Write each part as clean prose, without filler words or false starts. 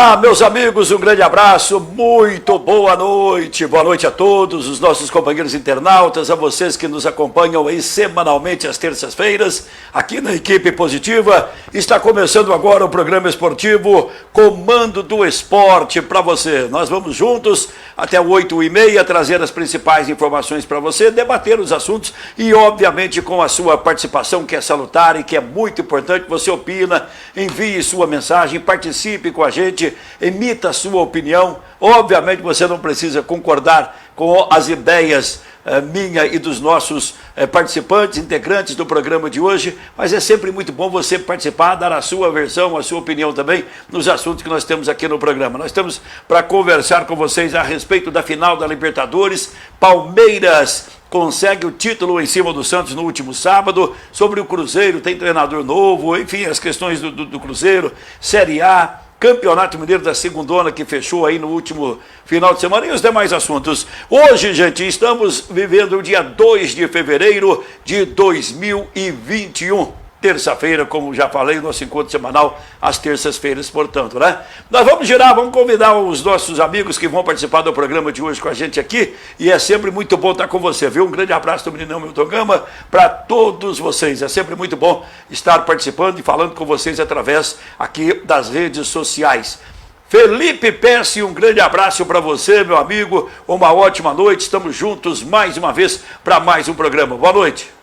Olá, meus amigos, um grande abraço, muito boa noite a todos os nossos companheiros internautas, a vocês que nos acompanham aí semanalmente às terças-feiras, aqui na Equipe Positiva. Está começando agora o programa esportivo Comando do Esporte para você. Nós vamos juntos até 8h30 trazer as principais informações para você, debater os assuntos e, obviamente, com a sua participação, que é salutar e que é muito importante. Você opina, envie sua mensagem, participe com a gente, emita a sua opinião. Obviamente você não precisa concordar com as ideias minha e dos nossos participantes, integrantes do programa de hoje, mas é sempre muito bom você participar, dar a sua versão, a sua opinião também nos assuntos que nós temos aqui no programa. Nós estamos para conversar com vocês a respeito da final da Libertadores. Palmeiras consegue o título em cima do Santos no último sábado. Sobre o Cruzeiro, tem treinador novo, enfim, as questões do Cruzeiro, Série A, Campeonato Mineiro da Segundona, que fechou aí no último final de semana, e os demais assuntos. Hoje, gente, estamos vivendo o dia 2 de fevereiro de 2021. Terça-feira, como já falei, nosso encontro semanal às terças-feiras, portanto, né? Nós vamos girar, vamos convidar os nossos amigos que vão participar do programa de hoje com a gente aqui, e é sempre muito bom estar com você, viu? Um grande abraço do meninão Milton Gama para todos vocês. É sempre muito bom estar participando e falando com vocês através aqui das redes sociais. Felipe Pesce, um grande abraço para você, meu amigo, uma ótima noite, estamos juntos mais uma vez para mais um programa. Boa noite.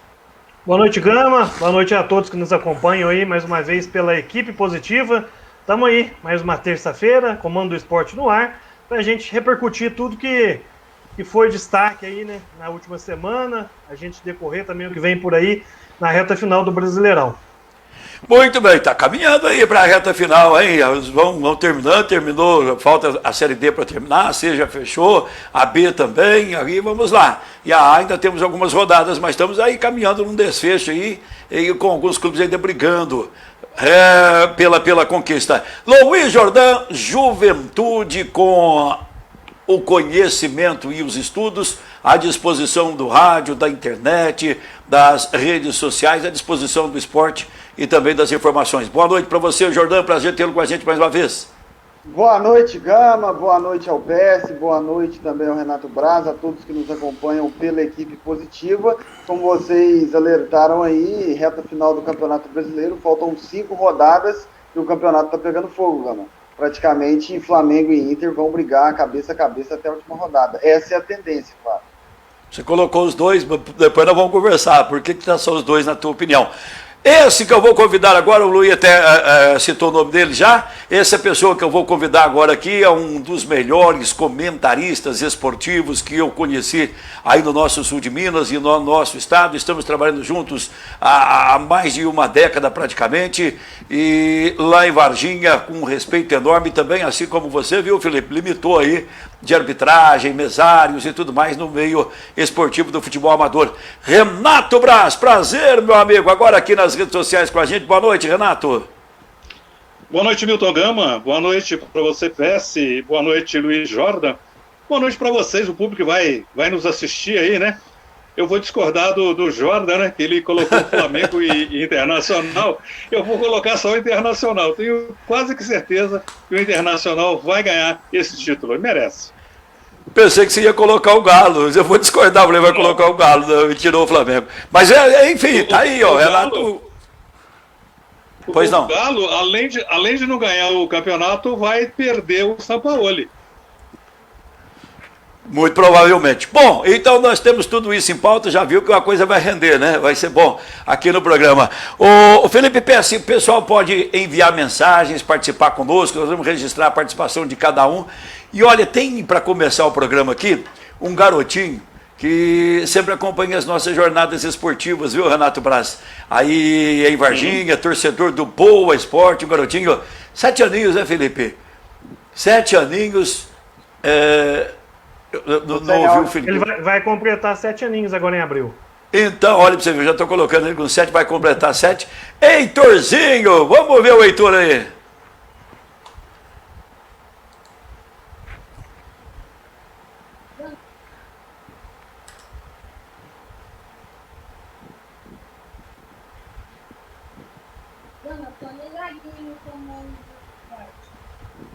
Boa noite, Gama. Boa noite a todos que nos acompanham aí mais uma vez pela Equipe Positiva. Estamos aí, mais uma terça-feira, Comando do Esporte no ar, para a gente repercutir tudo que foi destaque aí, né, na última semana, a gente decorrer também o que vem por aí na reta final do Brasileirão. Muito bem, está caminhando aí para a reta final, hein? Vão terminando, terminou, falta a Série D para terminar, a C já fechou, a B também, aí vamos lá. E a A ainda temos algumas rodadas, mas estamos aí caminhando num desfecho aí, e com alguns clubes ainda brigando pela conquista. Luiz Jordão, Juventude com o conhecimento e os estudos à disposição do rádio, da internet, das redes sociais, à disposição do esporte e também das informações. Boa noite para você, Jordão, prazer tê-lo com a gente mais uma vez. Boa noite, Gama, boa noite ao PS, boa noite também ao Renato Braz, a todos que nos acompanham pela Equipe Positiva. Como vocês alertaram aí, reta final do Campeonato Brasileiro, faltam 5 rodadas e o campeonato está pegando fogo, Gama. Praticamente Flamengo e Inter vão brigar cabeça a cabeça até a última rodada. Essa é a tendência, claro. Você colocou os dois, depois nós vamos conversar. Por que tá só os dois, na tua opinião? Esse que eu vou convidar agora, o Luiz até citou o nome dele já, essa pessoa que eu vou convidar agora aqui é um dos melhores comentaristas esportivos que eu conheci aí no nosso sul de Minas e no nosso estado. Estamos trabalhando juntos há mais de uma década praticamente, e lá em Varginha, com um respeito enorme também, assim como você, viu, Felipe, limitou aí de arbitragem, mesários e tudo mais no meio esportivo do futebol amador. Renato Braz, prazer, meu amigo, agora aqui nas redes sociais com a gente. Boa noite, Renato. Boa noite, Milton Gama. Boa noite para você, Pesce. Boa noite, Luiz Jordan. Boa noite para vocês, o público que vai nos assistir aí, né? Eu vou discordar do Jordan, né? Que ele colocou o Flamengo e Internacional. Eu vou colocar só o Internacional. Tenho quase que certeza que o Internacional vai ganhar esse título. Ele merece. Pensei que você ia colocar o Galo. Eu vou discordar, ele vai colocar o Galo e tirou o Flamengo. Mas enfim, tá aí, ó, Renato. Pois não. O Galo, além de não ganhar o campeonato, vai perder o Sampaoli. Muito provavelmente. Bom, então nós temos tudo isso em pauta, já viu que a coisa vai render, né? Vai ser bom aqui no programa. O Felipe Pesce, o pessoal pode enviar mensagens, participar conosco, nós vamos registrar a participação de cada um. E olha, tem para começar o programa aqui um garotinho que sempre acompanha as nossas jornadas esportivas, viu, Renato Braz? Aí em Varginha, torcedor do Boa Esporte, um garotinho, 7 aninhos, né, Felipe? 7 aninhos, não ouviu o Felipe? Ele vai completar 7 aninhos agora em abril. Então, olha para você ver, eu já estou colocando ele com 7, vai completar 7. Heitorzinho, vamos ver o Heitor aí.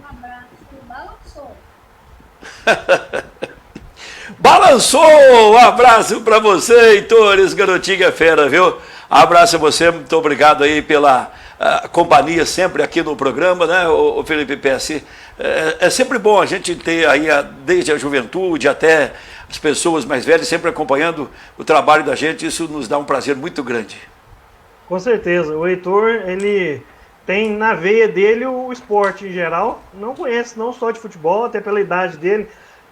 Um abraço. Balançou. Balançou! Um abraço para você, Heitores, garotinha fera, viu? Abraço a você, muito obrigado aí pela companhia sempre aqui no programa, né, o Felipe Pesce? É sempre bom a gente ter aí, desde a juventude até as pessoas mais velhas, sempre acompanhando o trabalho da gente, isso nos dá um prazer muito grande. Com certeza, o Heitor, ele tem na veia dele o esporte em geral, não conhece não só de futebol, até pela idade dele,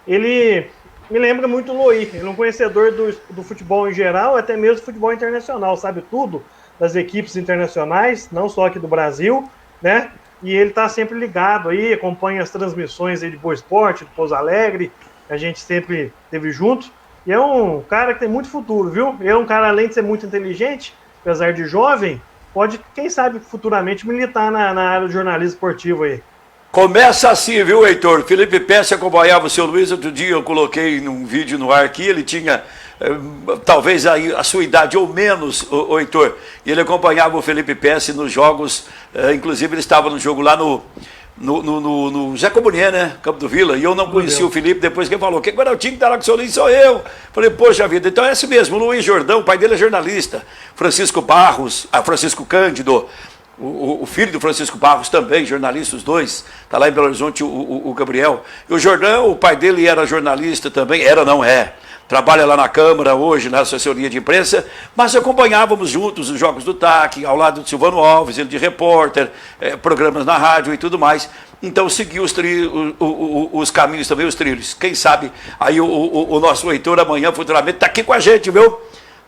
ele me lembra muito o Loí, ele é um conhecedor do futebol em geral, até mesmo do futebol internacional, sabe tudo das equipes internacionais, não só aqui do Brasil, né? E ele está sempre ligado aí, acompanha as transmissões aí de Boa Esporte, do Pouso Alegre, a gente sempre esteve junto, e é um cara que tem muito futuro, viu? Ele é um cara, além de ser muito inteligente, apesar de jovem, pode, quem sabe, futuramente militar na área do jornalismo esportivo aí. Começa assim, viu, Heitor? Felipe Pesce acompanhava o seu Luiz. Outro dia eu coloquei num vídeo no ar aqui, ele tinha talvez a sua idade ou menos, o Heitor, e ele acompanhava o Felipe Pesce nos jogos, inclusive ele estava no jogo lá no Zé Comunier, né? Campo do Vila, e eu não conhecia o Felipe, depois que ele falou, quem agora é o time que está lá com o seu Luiz? Sou eu. Falei, poxa vida, então é esse mesmo, o Luiz Jordão, o pai dele é jornalista, Francisco Cândido, o filho do Francisco Barros também, jornalista, os dois, está lá em Belo Horizonte, o Gabriel. E o Jordão, o pai dele era jornalista também, trabalha lá na Câmara hoje, na assessoria de imprensa, mas acompanhávamos juntos os jogos do TAC, ao lado do Silvano Alves, ele de repórter, programas na rádio e tudo mais. Então seguiu os caminhos também, os trilhos. Quem sabe aí o nosso Heitor amanhã, futuramente, está aqui com a gente, viu?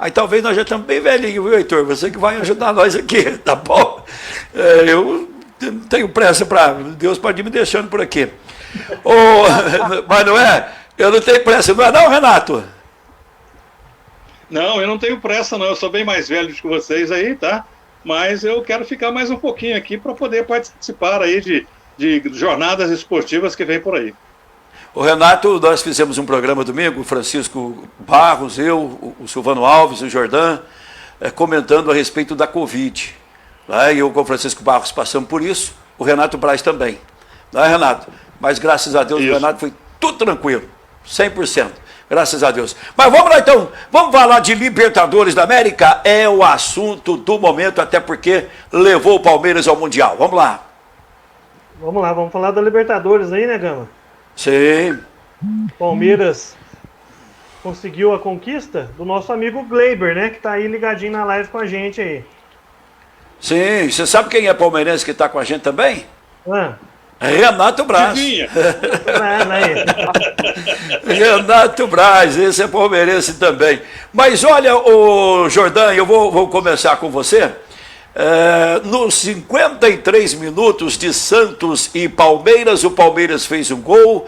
Aí talvez nós já estamos bem velhinhos, viu, Heitor? Você que vai ajudar nós aqui, tá bom? Eu não tenho pressa para... Deus pode ir me deixando por aqui. Mas não é? Eu não tenho pressa, não é não, Renato? Não, eu não tenho pressa não, eu sou bem mais velho que vocês aí, tá? Mas eu quero ficar mais um pouquinho aqui para poder participar aí de jornadas esportivas que vem por aí. O Renato, nós fizemos um programa domingo, o Francisco Barros, eu, o Silvano Alves, o Jordan, comentando a respeito da Covid. E eu com o Francisco Barros passamos por isso, o Renato Braz também. Não é, Renato? Mas graças a Deus, isso. O Renato foi tudo tranquilo, 100%. Graças a Deus. Mas vamos lá então, vamos falar de Libertadores da América, é o assunto do momento, até porque levou o Palmeiras ao Mundial. Vamos lá. Vamos lá, vamos falar da Libertadores aí, né, Gama? Sim. Palmeiras conseguiu a conquista do nosso amigo Gleiber, né? Que tá aí ligadinho na live com a gente aí. Sim, você sabe quem é palmeirense que tá com a gente também? Renato Braz. Renato Braz, esse é palmeirense também. Mas olha, o Jordan, eu vou começar com você. Nos 53 minutos de Santos e Palmeiras, o Palmeiras fez um gol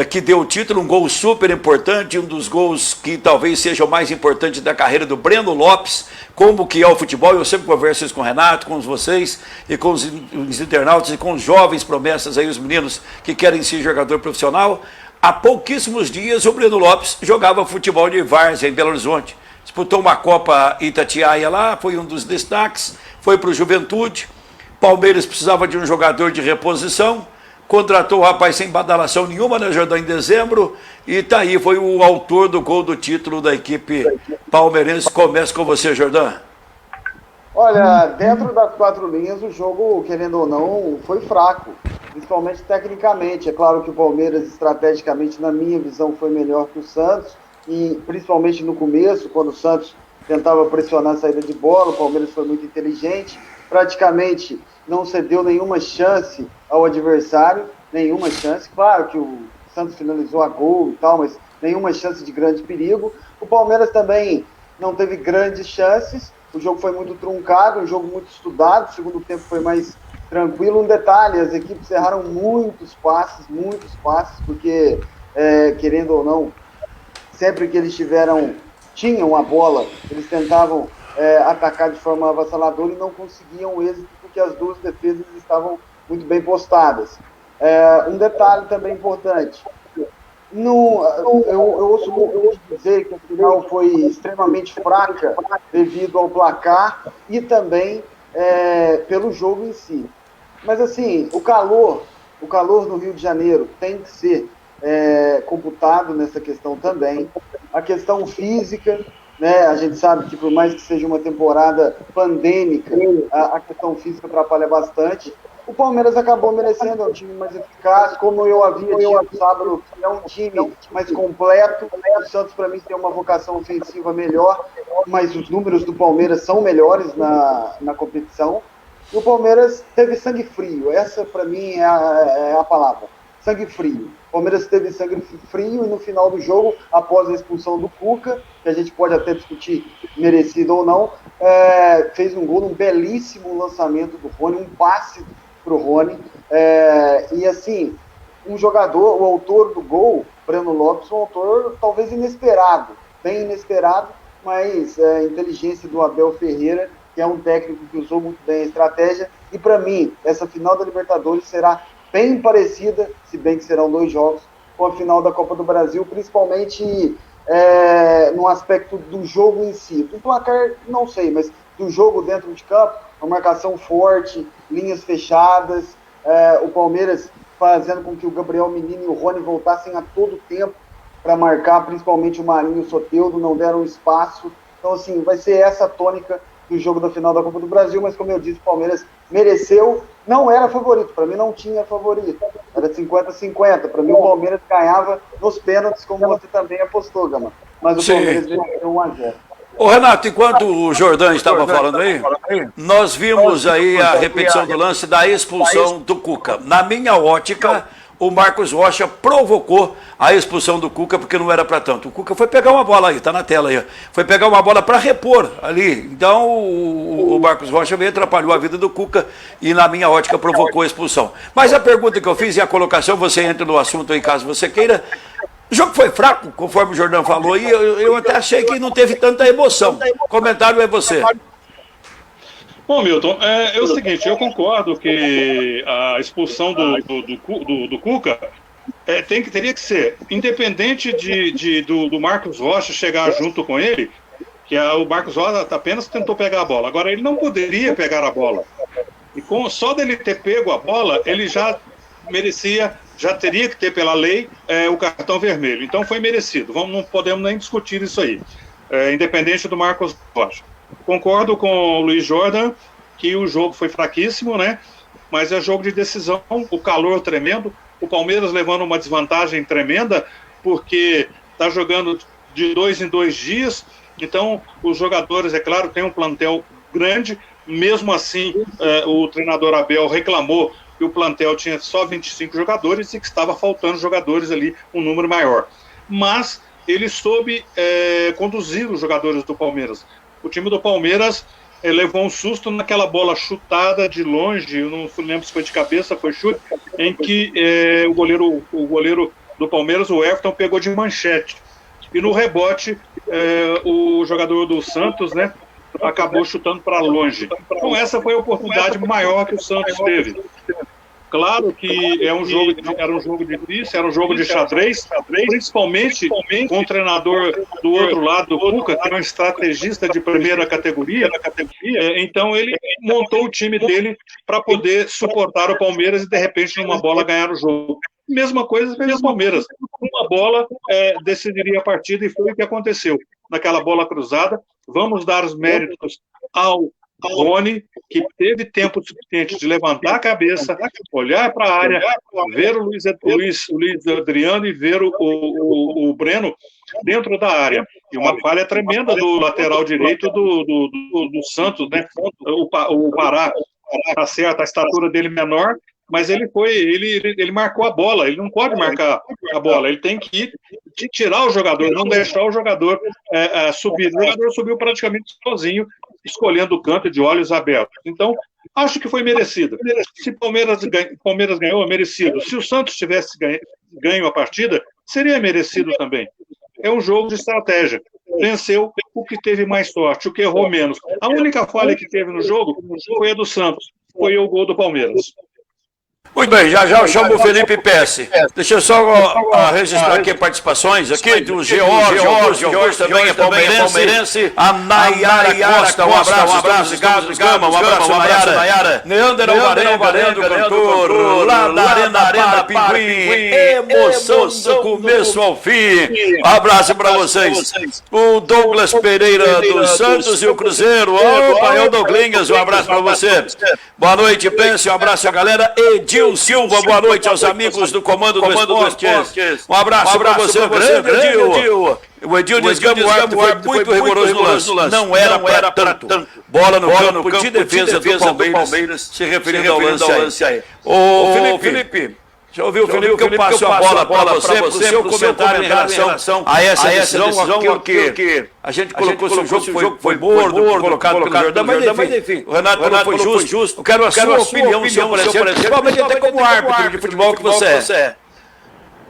que deu o título, um gol super importante, um dos gols que talvez seja o mais importante da carreira do Breno Lopes, como que é o futebol. Eu sempre converso isso com o Renato, com vocês e com os internautas e com os jovens promessas aí, os meninos que querem ser jogador profissional. Há pouquíssimos dias o Breno Lopes jogava futebol de várzea em Belo Horizonte. Disputou uma Copa Itatiaia lá, foi um dos destaques, foi para o Juventude. Palmeiras precisava de um jogador de reposição, contratou o rapaz sem badalação nenhuma, né, Jordan, em dezembro, e tá aí, foi o autor do gol do título da equipe palmeirense. Começa com você, Jordan. Olha, dentro das quatro linhas, o jogo, querendo ou não, foi fraco, principalmente tecnicamente. É claro que o Palmeiras, estrategicamente, na minha visão, foi melhor que o Santos, e principalmente no começo, quando o Santos tentava pressionar a saída de bola, o Palmeiras foi muito inteligente, praticamente não cedeu nenhuma chance ao adversário, nenhuma chance. Claro que o Santos finalizou a gol e tal, mas nenhuma chance de grande perigo. O Palmeiras também não teve grandes chances, o jogo foi muito truncado, um jogo muito estudado, o segundo tempo foi mais tranquilo. Um detalhe, as equipes erraram muitos passes, porque, querendo ou não, sempre que eles tinham a bola, eles tentavam atacar de forma avassaladora e não conseguiam êxito, porque as duas defesas estavam muito bem postadas. Um detalhe também importante, eu ouço muito dizer que a final foi extremamente fraca devido ao placar e também pelo jogo em si. Mas assim, o calor O calor no Rio de Janeiro tem que ser computado nessa questão também. A questão física, né? A gente sabe que por mais que seja uma temporada pandêmica, a questão física atrapalha bastante. O Palmeiras acabou merecendo, é um time mais eficaz, como eu havia dito sábado, é um time mais completo. O Santos, para mim, tem uma vocação ofensiva melhor, mas os números do Palmeiras são melhores na competição. E o Palmeiras teve sangue frio, essa para mim é a palavra, sangue frio. O Palmeiras teve sangue frio e no final do jogo, após a expulsão do Cuca, que a gente pode até discutir merecido ou não, fez um gol, um belíssimo lançamento do Rony, um passe para o Rony, e assim, um jogador, o autor do gol, Breno Lopes, um autor talvez inesperado, bem inesperado, mas a inteligência do Abel Ferreira, que é um técnico que usou muito bem a estratégia, e para mim, essa final da Libertadores será bem parecida, se bem que serão 2 jogos, com a final da Copa do Brasil, principalmente no aspecto do jogo em si. Do placar, não sei, mas do jogo dentro de campo, uma marcação forte, linhas fechadas, o Palmeiras fazendo com que o Gabriel Menino e o Rony voltassem a todo tempo para marcar, principalmente o Marinho e o Soteldo, não deram espaço. Então, assim, vai ser essa a tônica do jogo da final da Copa do Brasil, mas como eu disse, o Palmeiras mereceu, não era favorito, para mim não tinha favorito, era 50-50, para mim o Palmeiras ganhava nos pênaltis, como você também apostou, Gama, mas o Palmeiras venceu 1-0. Ô Renato, enquanto o Jordan estava falando aí, nós vimos aí a repetição do lance da expulsão do Cuca. Na minha ótica, o Marcos Rocha provocou a expulsão do Cuca, porque não era para tanto. O Cuca foi pegar uma bola aí, tá na tela aí, foi pegar uma bola para repor ali. Então o Marcos Rocha veio, atrapalhou a vida do Cuca e na minha ótica provocou a expulsão. Mas a pergunta que eu fiz e a colocação, você entra no assunto aí caso você queira. O jogo foi fraco, conforme o Jordan falou, e eu até achei que não teve tanta emoção. O comentário é você. Bom, Milton, é o seguinte, eu concordo que a expulsão do Cuca teria que ser, independente do Marcos Rocha chegar junto com ele, que o Marcos Rocha apenas tentou pegar a bola. Agora, ele não poderia pegar a bola. E só dele ter pego a bola, ele já merecia, já teria que ter pela lei o cartão vermelho. Então foi merecido. Não podemos nem discutir isso aí, independente do Marcos Rocha. Concordo com o Luiz Jordan que o jogo foi fraquíssimo, né? Mas é jogo de decisão, o calor tremendo, o Palmeiras levando uma desvantagem tremenda, porque está jogando de 2 em 2 dias, então os jogadores, é claro, têm um plantel grande, mesmo assim o treinador Abel reclamou que o plantel tinha só 25 jogadores e que estava faltando jogadores ali, um número maior. Mas ele soube conduzir os jogadores do Palmeiras. O time do Palmeiras levou um susto naquela bola chutada de longe, eu não lembro se foi de cabeça, foi chute, em que o goleiro do Palmeiras, o Everton, pegou de manchete. E no rebote, o jogador do Santos, né, acabou chutando para longe. Então essa foi a oportunidade maior que o Santos teve. Claro que era um jogo difícil, era um jogo de xadrez, principalmente com o treinador do outro lado, o Cuca, que é um estrategista de primeira categoria. Então ele montou o time dele para poder suportar o Palmeiras e de repente numa bola ganhar o jogo. Mesma coisa fez o Palmeiras. Uma bola decidiria a partida e foi o que aconteceu. Naquela bola cruzada, vamos dar os méritos ao Rony, que teve tempo suficiente de levantar a cabeça, olhar para a área, ver o Luiz Adriano e ver o Breno dentro da área. E uma falha tremenda do lateral direito do Santos, né? O Pará, tá certo, a estatura dele menor, mas ele marcou a bola, ele não pode marcar a bola, ele tem que tirar o jogador, não deixar o jogador subir. O jogador subiu praticamente sozinho, escolhendo o canto de olhos abertos. Então, acho que foi merecido. Se Palmeiras ganhou, é merecido. Se o Santos tivesse ganho a partida, seria merecido também. É um jogo de estratégia. Venceu o que teve mais sorte, o que errou menos. A única falha que teve no jogo foi a do Santos, foi o gol do Palmeiras. Muito bem, já eu chamo o Felipe Pesce. Deixa eu só registrar aqui participações aqui do George Augusto, também é palmeirense. A Nayara Costa, um abraço, Carlos Gama, um abraço, Nayara. Neander Alvarenga, Leandro Cantor, lá da Arena Pinguim, emoção do começo ao fim. Um abraço para vocês. O Douglas Pereira dos Santos e o Cruzeiro. Opa, é o Douglinhas, um abraço para você. Boa noite, Pense, um abraço à galera. Edil Silva, boa noite aos amigos do Comando do Esporte. Um abraço para você, grande Edil. O Edil diz que o árbitro foi muito rigoroso no lance. Não era para tanto. Bola no campo de defesa do Palmeiras, se referindo ao lance aí. Ô, Felipe, já ouviu, Felipe, que eu passo a bola para você, para o seu comentário em relação a essa decisão, aquilo que a gente colocou, se o jogo foi morno, colocado pelo Jordão, mas enfim, o Renato foi justo. Eu quero a sua opinião, senhor presidente, principalmente até como árbitro de futebol que você é.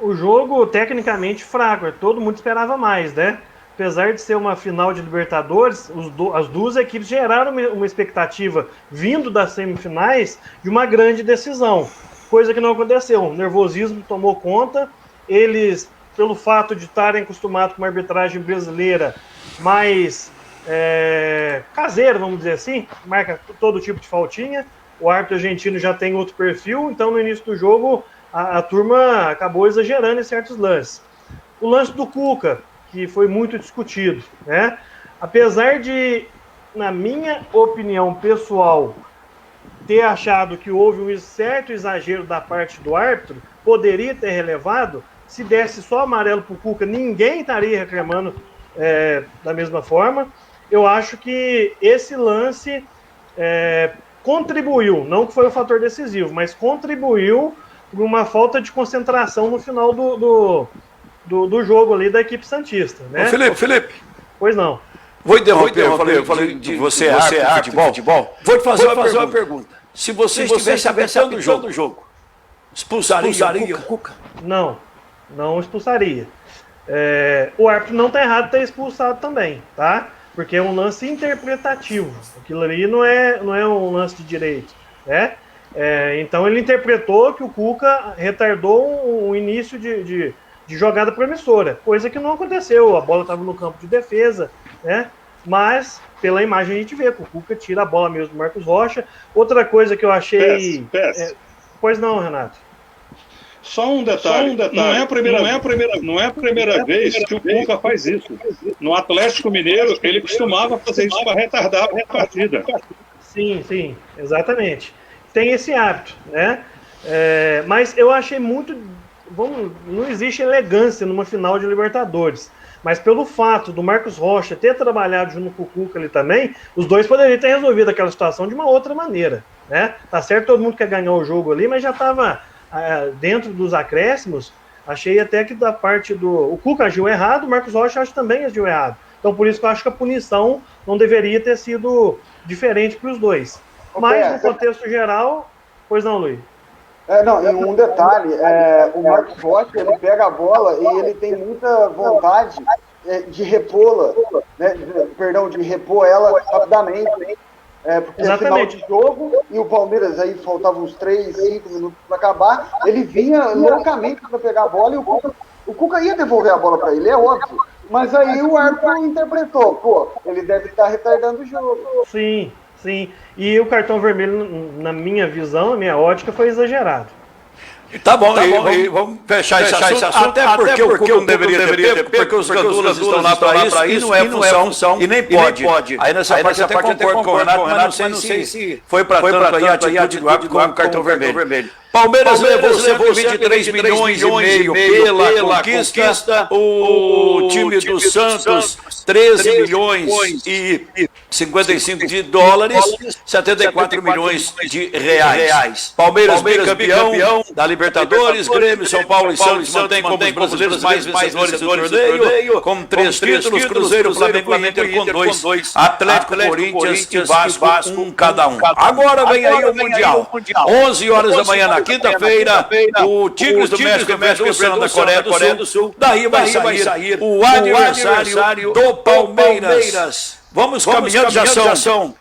O jogo, tecnicamente, fraco. Todo mundo esperava mais, né? Apesar de ser uma final de Libertadores, as duas equipes geraram uma expectativa, vindo das semifinais, de uma grande decisão. Coisa que não aconteceu. O nervosismo tomou conta. Eles, pelo fato de estarem acostumados com uma arbitragem brasileira mais caseira, vamos dizer assim, marca todo tipo de faltinha. O árbitro argentino já tem outro perfil, então no início do jogo a turma acabou exagerando em certos lances. O lance do Cuca, que foi muito discutido, né? Apesar de, na minha opinião pessoal, ter achado que houve um certo exagero da parte do árbitro, poderia ter relevado, se desse só amarelo para o Cuca, ninguém estaria reclamando da mesma forma. Eu acho que esse lance contribuiu, não que foi o fator decisivo, mas contribuiu para uma falta de concentração no final do jogo ali da equipe santista, né? Felipe. Pois não. Vou interromper, eu falei de você é árbitro de futebol. Vou te fazer uma pergunta. Se você estivesse apertando o jogo, expulsaria o Cuca? Não expulsaria. O árbitro não está errado de ter expulsado também, tá? Porque é um lance interpretativo. Aquilo ali não é um lance de direito, né? Então ele interpretou que o Cuca retardou um início de jogada promissora, coisa que não aconteceu. A bola estava no campo de defesa, né? Mas pela imagem a gente vê que o Cuca tira a bola mesmo do Marcos Rocha. Outra coisa que eu achei... Pois não, Renato. Só um detalhe. Não é a primeira vez que o Cuca faz isso. No Atlético Mineiro, ele costumava fazer isso para retardar a partida. Sim, exatamente. Tem esse hábito, né? Mas eu achei muito... não existe elegância numa final de Libertadores. Mas pelo fato do Marcos Rocha ter trabalhado junto com o Cuca ali também, os dois poderiam ter resolvido aquela situação de uma outra maneira, né? Tá certo, todo mundo quer ganhar o jogo ali, mas já estava dentro dos acréscimos. Achei até que da parte o Cuca agiu errado, o Marcos Rocha acho que também agiu errado. Então por isso que eu acho que a punição não deveria ter sido diferente para os dois. Mas no contexto geral... Pois não, Luiz? E um detalhe, o Marcos Rocha, ele pega a bola e ele tem muita vontade de repô-la, né? De repor ela rapidamente, porque é final de jogo e o Palmeiras aí faltava uns 3, 5 minutos para acabar, ele vinha loucamente para pegar a bola e o Cuca ia devolver a bola para ele, é óbvio, mas aí o árbitro interpretou, ele deve estar retardando o jogo. Sim. E o cartão vermelho, na minha visão, na minha ótica, foi exagerado. Tá bom, vamos fechar esse assunto. Até porque o Cuca não deveria ter pego, porque os gandulas estão lá para isso, e não é função, e nem pode. Aí nessa parte eu até concordo com o Renato, mas não sei se foi para tanto aí a atitude do árbitro com o cartão vermelho. Palmeiras levou 123 milhões e meio pela conquista, o time do Santos 13 milhões e 55 de dólares, 74 milhões de reais. Palmeiras bicampeão da Libertadores, Grêmio, São Paulo e Santos mantém como os brasileiros mais vencedores do torneio, com 3 títulos, Cruzeiro, Flamengo e Inter com 2, Atlético, Corinthians e Vasco, um cada um. Agora vem aí o Mundial, 11 horas da manhã na quinta-feira, o Tigres do México enfrenta da Coreia do Sul, daí vai sair o adversário do Palmeiras. Vamos caminhando, já são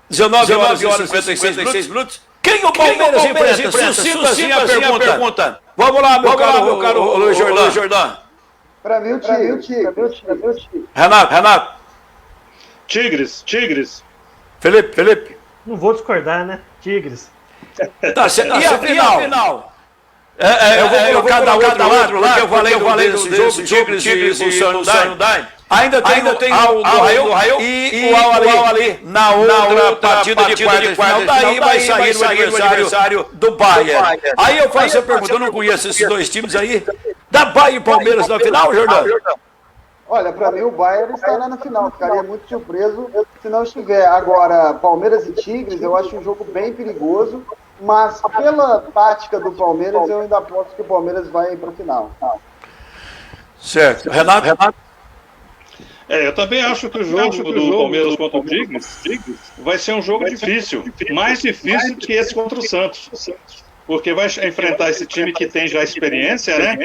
19 horas e 56 minutos. Quem Quem o Palmeiras enfrenta? Sucinto assim a pergunta. Vamos lá, meu caro Luiz Jordão. Para mim, o Tigre. Renato. Tigres. Felipe. Não vou discordar, né? Tigres. Tá certo. E a final? Eu vou colocar da outra lado, porque eu falei desse jogo, Tigres e o Sunday. Ainda tem o Raio e o Al-Ali na outra partida de quarta de final. Daí vai sair o adversário do Bayern. Aí eu faço a pergunta, eu não conheço esses dois times aí. Dá Bayern e Palmeiras na final, Jordão? Olha, para mim o Bayern está lá na final. Ficaria muito surpreso se não estiver. Agora, Palmeiras e Tigres, eu acho um jogo bem perigoso. Mas pela tática do Palmeiras, eu ainda aposto que o Palmeiras vai para a final. Certo. Renato? Eu também acho que o jogo do Palmeiras contra o Tigres vai ser um jogo difícil. Mais difícil que esse contra o Santos. Porque vai enfrentar esse time que tem já experiência, né?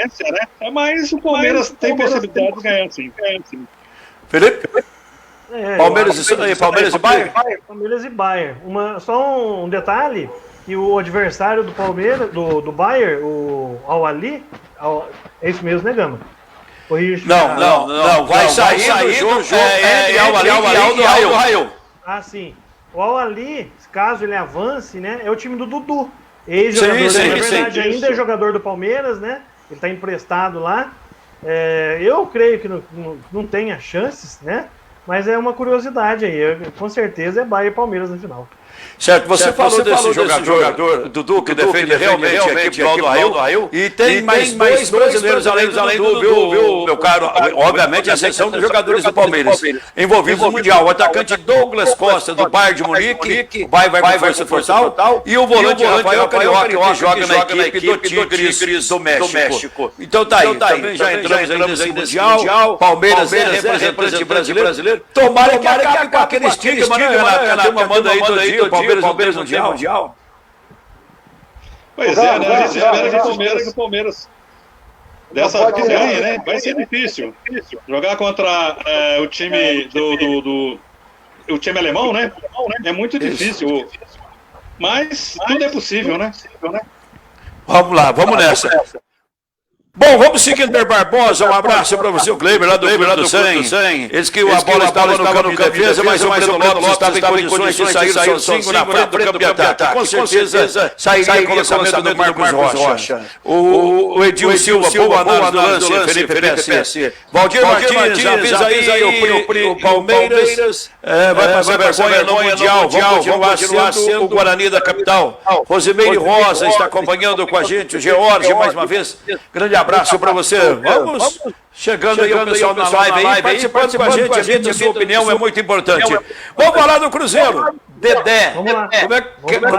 Mas o Palmeiras tem possibilidade de ganhar, sim. Felipe? Palmeiras e Bayern? Palmeiras e Bayern. Só um detalhe, que o adversário do Palmeiras, do Bayern, o Al-Ali, é isso mesmo, né, Gama? Não. Vai sair do jogo entre Al-Ali e o Raio. Ah, sim. O Al-Ali, caso ele avance, né, é o time do Dudu. Ex-jogador, na verdade, ainda é jogador do Palmeiras, né? Ele está emprestado lá. Eu creio que não tenha chances, né? Mas é uma curiosidade aí. Com certeza é Bayern e Palmeiras na final. Certo, você falou desse jogador, Dudu, que defende realmente a equipe do Raio. E tem mais dois brasileiros além do Dudu, viu, meu caro? Obviamente, a seção dos jogadores do Palmeiras envolvidos no Mundial. O atacante Douglas Costa, do Bayern de Munique, o Bayern vai com força total. E o volante Rafael Carioca, que joga na equipe do Tigres do México. Então tá aí, também já entramos aí nesse Mundial. Palmeiras é representante brasileiro. Tomara que acabe com aquele estigma, né, Renato? A turma manda aí todo dia. Palmeiras não tem Mundial. Pois é, né? A gente espera que o Palmeiras dessa vez ganhe, né? Vai ser difícil. Jogar contra o time o time alemão, né? É muito difícil. Mas tudo é possível, né? Vamos lá, vamos nessa. Bom, vamos seguindo, Barbosa, um abraço para você, o Kleber, lá do Clube do 100. Eles que a bola estava no campo de defesa, mas o Breno Lopes estava em condições de sair sozinho na frente do campo de ataque. Com certeza sairia com o lançamento do Marcos Rocha. O Edil Silva, boa análise do lance, Felipe PSC. Valdir Martins, avisa aí o Palmeiras vai passar vergonha no Mundial, vamos continuar sendo o Guarani da capital. Rosimeire Rosa está acompanhando com a gente, o George, mais uma vez, grande abraço para você. Vamos chegando aí o pessoal na live aí, participando com a gente, a sua opinião é muito importante. Vamos falar do Cruzeiro. Dedé. Como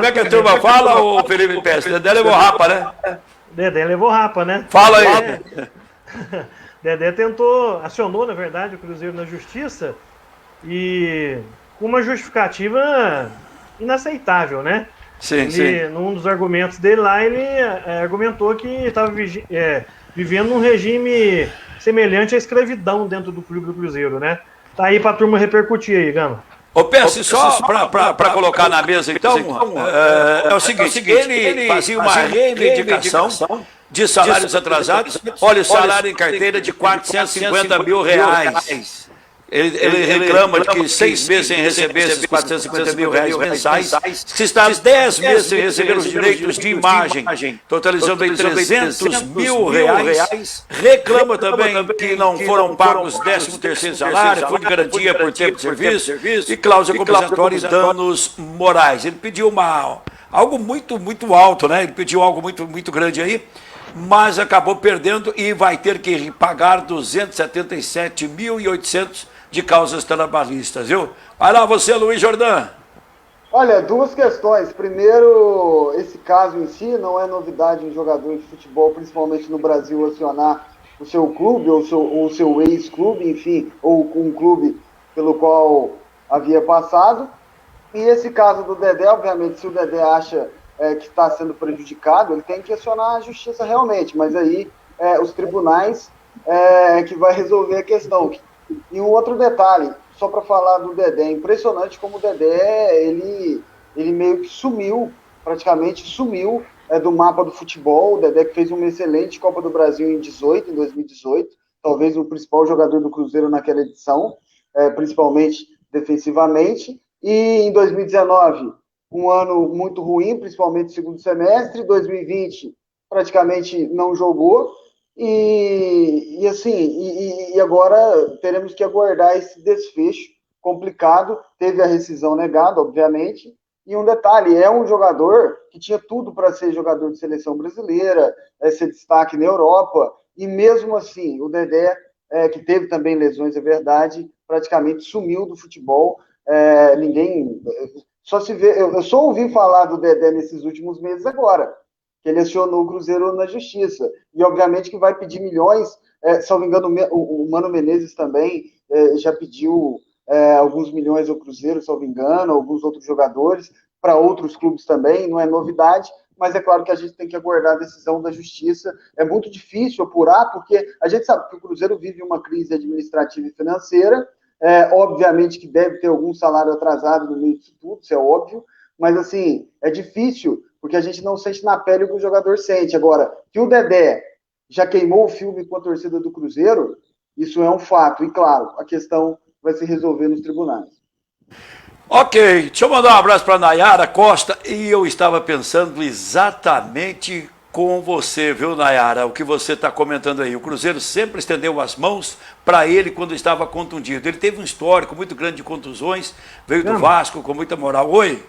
é que a turma fala, o Felipe Pesce? Dedé levou rapa, né? Dedé levou rapa, né? Fala aí. Dedé acionou, na verdade, o Cruzeiro na justiça e com uma justificativa inaceitável, né? Sim. Num dos argumentos dele lá, ele argumentou que estava vivendo num regime semelhante à escravidão dentro do clube do Cruzeiro, né? Tá aí pra turma repercutir aí, Gama. Ô, Pesce, só para colocar na mesa, então, é o seguinte, ele fazia uma reivindicação de salários atrasados. Olha, o salário em carteira de R$450 mil. Ele reclama de que 6 meses sem receber esses R$450 mil mensais, que está 10 meses sem receber os direitos de imagem, totalizando aí R$300 mil. Reclama também que não foram pagos 13º salário, fundo de garantia por tempo de serviço e cláusula compensatória e danos morais. Ele pediu algo muito alto, né? Ele pediu algo muito grande aí, mas acabou perdendo e vai ter que pagar R$277.800 de causas trabalhistas, viu? Vai lá você, Luiz Jordão. Olha, duas questões. Primeiro, esse caso em si não é novidade em jogador de futebol, principalmente no Brasil, acionar o seu clube ou o seu ex-clube, enfim, ou um clube pelo qual havia passado. E esse caso do Dedé, obviamente, se o Dedé acha que está sendo prejudicado, ele tem que acionar a justiça realmente, mas aí os tribunais que vai resolver a questão. E um outro detalhe, só para falar do Dedé, é impressionante como o Dedé, ele meio que sumiu praticamente sumiu do mapa do futebol. O Dedé que fez uma excelente Copa do Brasil em 2018, talvez o principal jogador do Cruzeiro naquela edição, principalmente defensivamente. E em 2019, um ano muito ruim, principalmente no segundo semestre. 2020, praticamente não jogou. E agora teremos que aguardar esse desfecho complicado. Teve a rescisão negada, obviamente. E um detalhe, é um jogador que tinha tudo para ser jogador de seleção brasileira, ser destaque na Europa, e mesmo assim, o Dedé, que teve também lesões, é verdade, praticamente sumiu do futebol. Ninguém... eu só ouvi falar do Dedé nesses últimos meses agora, que ele acionou o Cruzeiro na justiça, e obviamente que vai pedir milhões, salvo engano, o Mano Menezes também já pediu alguns milhões ao Cruzeiro, salvo engano, alguns outros jogadores, para outros clubes também, não é novidade, mas é claro que a gente tem que aguardar a decisão da justiça. É muito difícil apurar, porque a gente sabe que o Cruzeiro vive uma crise administrativa e financeira, obviamente que deve ter algum salário atrasado no meio disso tudo, isso é óbvio, mas assim, é difícil, porque a gente não sente na pele o que o jogador sente. Agora, que o Dedé já queimou o filme com a torcida do Cruzeiro, isso é um fato, e claro, a questão vai se resolver nos tribunais. Ok, deixa eu mandar um abraço para Nayara Costa, e eu estava pensando exatamente com você, viu, Nayara, o que você está comentando aí. O Cruzeiro sempre estendeu as mãos para ele quando estava contundido. Ele teve um histórico muito grande de contusões, veio do Vasco com muita moral. Oi?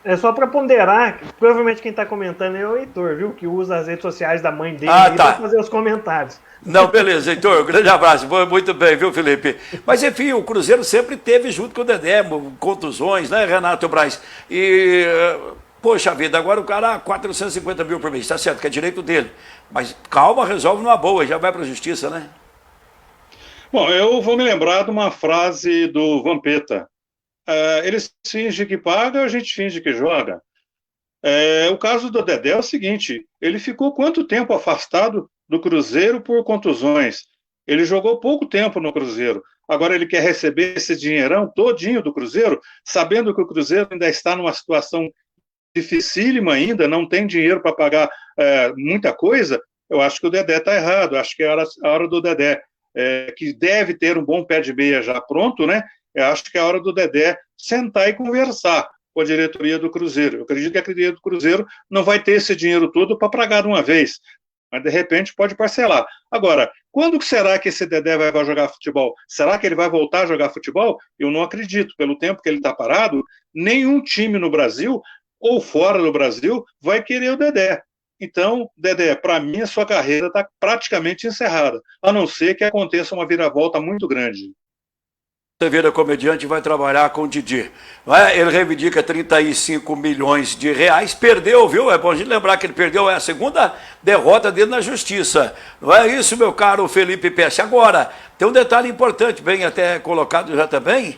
É só para ponderar, provavelmente quem está comentando é o Heitor, viu? Que usa as redes sociais da mãe dele para fazer os comentários. Não, beleza, Heitor, um grande abraço, muito bem, viu, Felipe? Mas, enfim, o Cruzeiro sempre teve junto com o Dedé, contusões, né, Renato Braz? E, poxa vida, agora o cara, 450 mil por mês, tá certo, que é direito dele. Mas calma, resolve numa boa, já vai para a justiça, né? Bom, eu vou me lembrar de uma frase do Vampeta. Eles fingem que paga, a gente finge que joga. O caso do Dedé é o seguinte, ele ficou quanto tempo afastado do Cruzeiro por contusões? Ele jogou pouco tempo no Cruzeiro. Agora ele quer receber esse dinheirão todinho do Cruzeiro, sabendo que o Cruzeiro ainda está numa situação dificílima ainda, não tem dinheiro para pagar muita coisa. Eu acho que o Dedé está errado, acho que é a hora do Dedé, que deve ter um bom pé de meia já pronto, né? Eu acho que é a hora do Dedé sentar e conversar com a diretoria do Cruzeiro. Eu acredito que a diretoria do Cruzeiro não vai ter esse dinheiro todo para pagar de uma vez, mas de repente pode parcelar. Agora, quando será que esse Dedé vai jogar futebol? Será que ele vai voltar a jogar futebol? Eu não acredito. Pelo tempo que ele está parado, nenhum time no Brasil ou fora do Brasil vai querer o Dedé. Então, Dedé, para mim, a sua carreira está praticamente encerrada, a não ser que aconteça uma viravolta muito grande. Você vira comediante e vai trabalhar com o Didi. Ele reivindica 35 milhões de reais, perdeu, viu? É bom a gente lembrar que ele perdeu, é a segunda derrota dele na justiça. Não é isso, meu caro Felipe Pesce? Agora, tem um detalhe importante, bem até colocado já também,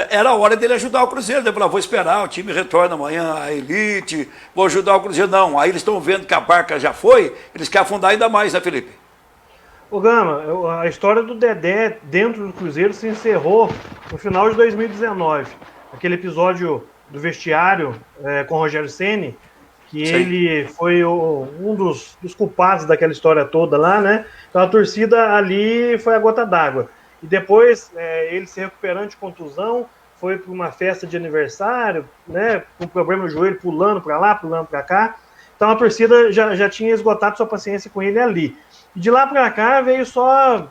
era a hora dele ajudar o Cruzeiro. Ele falou, vou esperar, o time retorna amanhã à elite, vou ajudar o Cruzeiro. Não, aí eles estão vendo que a barca já foi, eles querem afundar ainda mais, né, Felipe? Ô Gama, a história do Dedé dentro do Cruzeiro se encerrou no final de 2019. Aquele episódio do vestiário com o Rogério Ceni, que Sim. Ele foi um dos culpados daquela história toda lá, né? Então a torcida ali foi a gota d'água. E depois ele se recuperando de contusão, foi para uma festa de aniversário, né? Com problema no joelho, pulando para lá, pulando para cá. Então a torcida já tinha esgotado sua paciência com ele ali. E de lá para cá veio só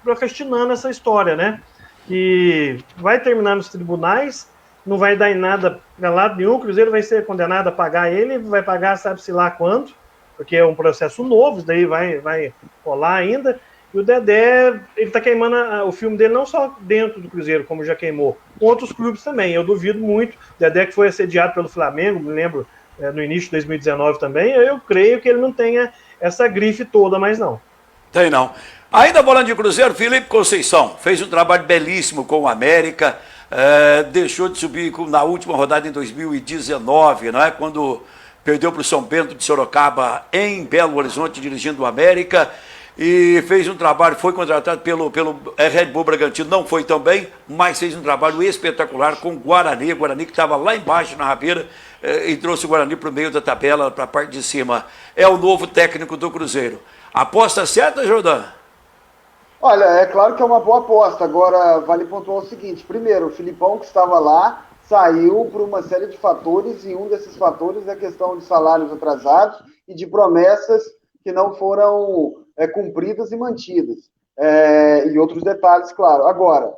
procrastinando essa história, né? Que vai terminar nos tribunais, não vai dar em nada para lado nenhum, o Cruzeiro vai ser condenado a pagar ele, vai pagar sabe-se lá quanto, porque é um processo novo, isso daí vai rolar ainda. E o Dedé, ele tá queimando o filme dele não só dentro do Cruzeiro, como já queimou, com outros clubes também. Eu duvido muito. O Dedé que foi assediado pelo Flamengo, me lembro, no início de 2019 também, eu creio que ele não tenha essa grife toda, mas não. Tem não. Ainda falando de Cruzeiro, Felipe Conceição fez um trabalho belíssimo com o América, deixou de subir na última rodada em 2019, não é? Quando perdeu para o São Bento de Sorocaba em Belo Horizonte, dirigindo o América. e fez um trabalho, foi contratado pelo Red Bull Bragantino, não foi tão bem, mas fez um trabalho espetacular com o Guarani que estava lá embaixo na rabeira, e trouxe o Guarani para o meio da tabela, para a parte de cima. É o novo técnico do Cruzeiro. Aposta certa, Jordan? Olha, é claro que é uma boa aposta. Agora, vale pontuar o seguinte. Primeiro, o Filipão, que estava lá, saiu por uma série de fatores, e um desses fatores é a questão de salários atrasados e de promessas que não foram cumpridas e mantidas. E outros detalhes, claro. Agora,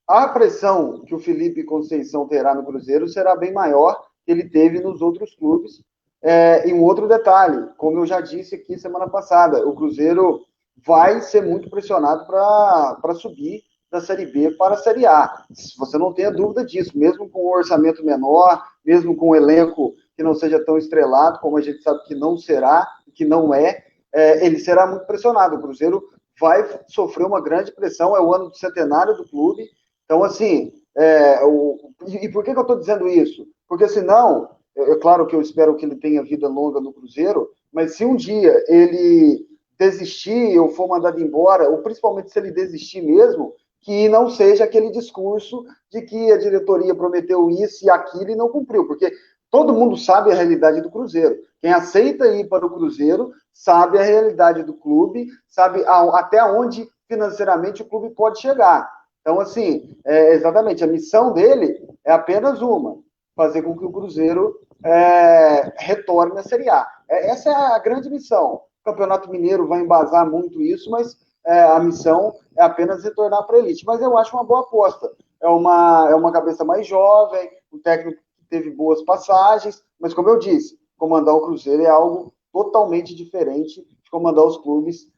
a pressão que o Felipe Conceição terá no Cruzeiro será bem maior que ele teve nos outros clubes. E um outro detalhe, como eu já disse aqui semana passada, o Cruzeiro vai ser muito pressionado para subir da Série B para a Série A. Você não tenha dúvida disso, mesmo com um orçamento menor, mesmo com um elenco que não seja tão estrelado, como a gente sabe que não será, que não é, ele será muito pressionado. O Cruzeiro vai sofrer uma grande pressão, é o ano do centenário do clube. Então, assim, e por que eu estou dizendo isso? Porque senão, claro que eu espero que ele tenha vida longa no Cruzeiro, mas se um dia ele desistir ou for mandado embora, ou principalmente se ele desistir mesmo, que não seja aquele discurso de que a diretoria prometeu isso e aquilo e não cumpriu, porque todo mundo sabe a realidade do Cruzeiro. Quem aceita ir para o Cruzeiro sabe a realidade do clube, sabe até onde financeiramente o clube pode chegar. Então, assim, exatamente, a missão dele é apenas uma, fazer com que o Cruzeiro retorne à Série A. Essa é a grande missão. O Campeonato Mineiro vai embasar muito isso, mas a missão é apenas retornar para a elite. Mas eu acho uma boa aposta. É uma cabeça mais jovem, um técnico que teve boas passagens, mas como eu disse, comandar o Cruzeiro é algo totalmente diferente de comandar os clubes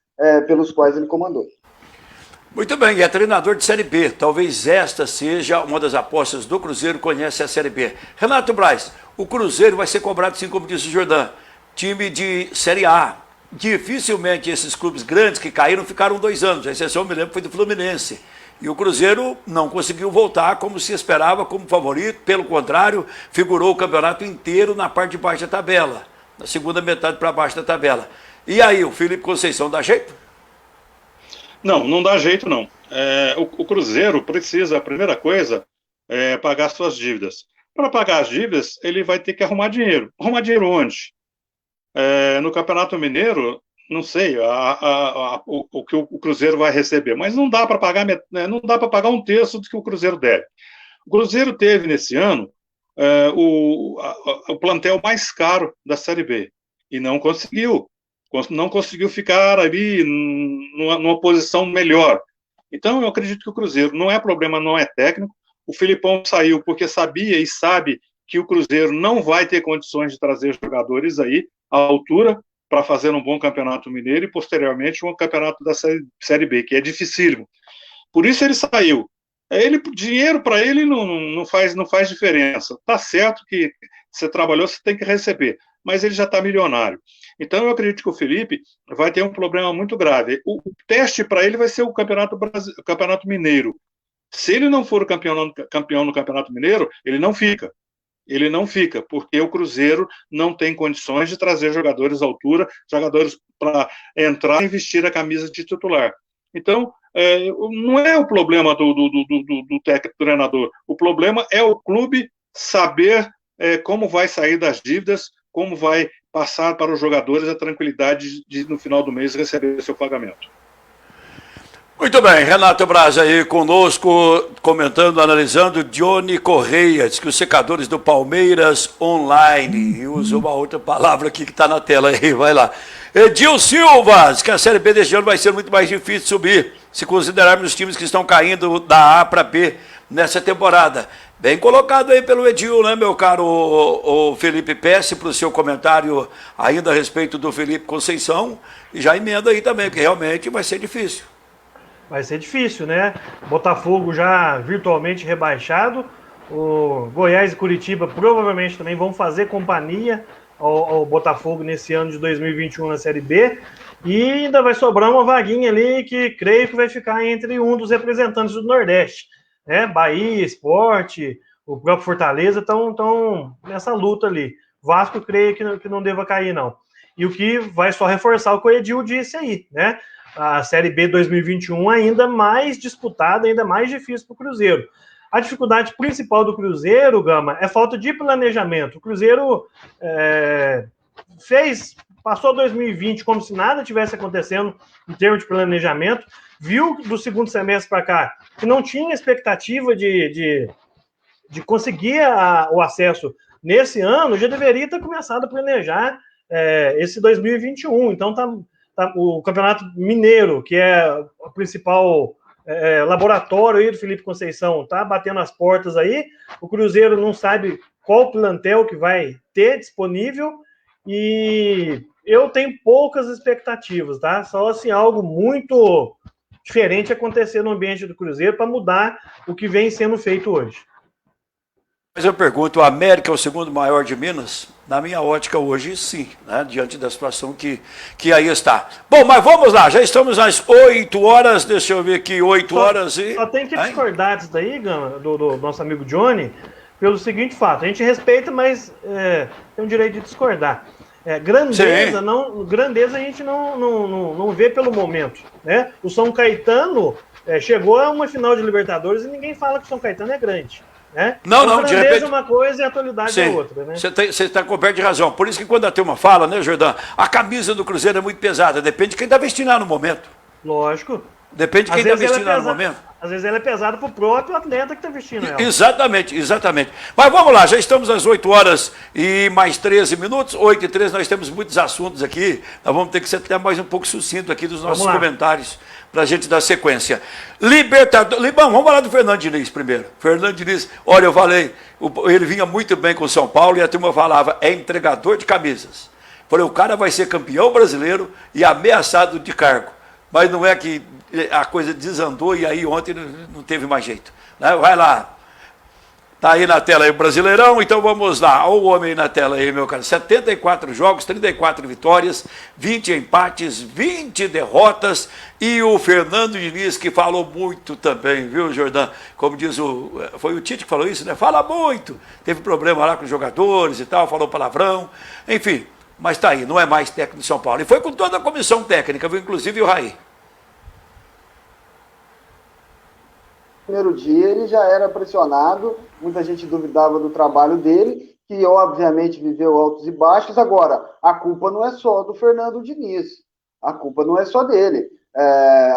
pelos quais ele comandou. Muito bem, é treinador de Série B. Talvez esta seja uma das apostas do Cruzeiro, conhece a Série B. Renato Braz, o Cruzeiro vai ser cobrado, assim como disse o Jordan, time de Série A. Dificilmente esses clubes grandes que caíram ficaram 2 anos. A exceção, me lembro, foi do Fluminense. E o Cruzeiro não conseguiu voltar como se esperava, como favorito. Pelo contrário, figurou o campeonato inteiro na parte de baixo da tabela. Na segunda metade para baixo da tabela. E aí, o Felipe Conceição dá jeito? Não dá jeito, não. O Cruzeiro precisa, a primeira coisa, pagar suas dívidas. Para pagar as dívidas, ele vai ter que arrumar dinheiro. Arrumar dinheiro onde? No Campeonato Mineiro, não sei o que o Cruzeiro vai receber, mas não dá para pagar, não dá para pagar 1/3 do que o Cruzeiro deve. O Cruzeiro teve nesse ano o plantel mais caro da Série B e não conseguiu ficar ali numa posição melhor. Então eu acredito que o Cruzeiro não é problema, não é técnico. O Filipão saiu porque sabia e sabe que o Cruzeiro não vai ter condições de trazer jogadores aí à altura para fazer um bom campeonato mineiro e, posteriormente, um campeonato da Série B, que é dificílimo. Por isso ele saiu. Dinheiro para ele não faz diferença. Tá certo que você trabalhou, você tem que receber, mas ele já está milionário. Então eu acredito que o Felipe vai ter um problema muito grave. O teste para ele vai ser o Campeonato Mineiro. Se ele não for o campeão no Campeonato Mineiro, ele não fica. Ele não fica, porque o Cruzeiro não tem condições de trazer jogadores à altura, jogadores para entrar e vestir a camisa de titular. Então, não é o problema do técnico, do treinador. O problema é o clube saber como vai sair das dívidas, como vai passar para os jogadores a tranquilidade de, no final do mês, receber seu pagamento. Muito bem, Renato Braz aí conosco, comentando, analisando. Johnny Correia, diz que os secadores do Palmeiras online, e usa uma outra palavra aqui que está na tela aí, vai lá. Edil Silva, diz que a Série B deste ano vai ser muito mais difícil de subir, se considerarmos os times que estão caindo da A para B nessa temporada. Bem colocado aí pelo Edil, né, meu caro o Felipe Pesce, para o seu comentário ainda a respeito do Felipe Conceição, e já emenda aí também, que realmente vai ser difícil. Vai ser difícil, né? Botafogo já virtualmente rebaixado. O Goiás e Curitiba provavelmente também vão fazer companhia ao Botafogo nesse ano de 2021 na Série B. E ainda vai sobrar uma vaguinha ali que creio que vai ficar entre um dos representantes do Nordeste. Né? Bahia, Sport, o próprio Fortaleza estão nessa luta ali. Vasco creio que não deva cair, não. E o que vai só reforçar o que o Edil disse aí, né? a Série B 2021 ainda mais disputada, ainda mais difícil para o Cruzeiro. A dificuldade principal do Cruzeiro, Gama, é falta de planejamento. O Cruzeiro passou 2020 como se nada tivesse acontecendo em termos de planejamento, viu do segundo semestre para cá que não tinha expectativa de conseguir o acesso nesse ano, já deveria ter começado a planejar esse 2021. Então, o Campeonato Mineiro, que é o principal laboratório aí do Felipe Conceição, tá batendo as portas aí. O Cruzeiro não sabe qual plantel que vai ter disponível e eu tenho poucas expectativas, tá? Só assim, algo muito diferente acontecer no ambiente do Cruzeiro para mudar o que vem sendo feito hoje. Mas eu pergunto, o América é o segundo maior de Minas? Na minha ótica hoje, sim, né? Diante da situação que aí está. Bom, mas vamos lá, já estamos às 8 horas, deixa eu ver aqui, 8 horas e... Só tem que discordar disso daí, Gama, do nosso amigo Johnny, pelo seguinte fato, a gente respeita, mas tem o direito de discordar. Grandeza a gente não vê pelo momento, né? O São Caetano chegou a uma final de Libertadores e ninguém fala que o São Caetano é grande. Né? Não, de repente... é uma coisa e a atualidade é outra, né? Você está coberto de razão. Por isso que quando a turma fala, né, Jordão, a camisa do Cruzeiro é muito pesada, depende de quem está vestindo lá no momento. Lógico. Depende de quem está vestindo lá no momento. Às vezes ela é pesada para o próprio atleta que está vestindo ela. Exatamente. Mas vamos lá, já estamos às 8 horas e mais 13 minutos, 8 e 13, nós temos muitos assuntos aqui, nós vamos ter que ser até mais um pouco sucinto aqui dos nossos comentários, para a gente dar sequência. Libertadores, vamos falar do Fernando Diniz primeiro. Fernando Diniz, olha, eu falei, ele vinha muito bem com o São Paulo e a turma falava, é entregador de camisas. Falei, o cara vai ser campeão brasileiro e ameaçado de cargo. Mas não é que a coisa desandou e aí ontem não teve mais jeito. Né? Vai lá. Está aí na tela aí o Brasileirão, então vamos lá. Olha o homem aí na tela aí, meu cara. 74 jogos, 34 vitórias, 20 empates, 20 derrotas. E o Fernando Diniz, que falou muito também, viu, Jordão? Como diz foi o Tite que falou isso, né? Fala muito. Teve problema lá com os jogadores e tal, falou palavrão. Enfim, mas está aí, não é mais técnico de São Paulo. E foi com toda a comissão técnica, viu? Inclusive o Raí. Primeiro dia ele já era pressionado, muita gente duvidava do trabalho dele, que obviamente viveu altos e baixos. Agora, a culpa não é só do Fernando Diniz, a culpa não é só dele,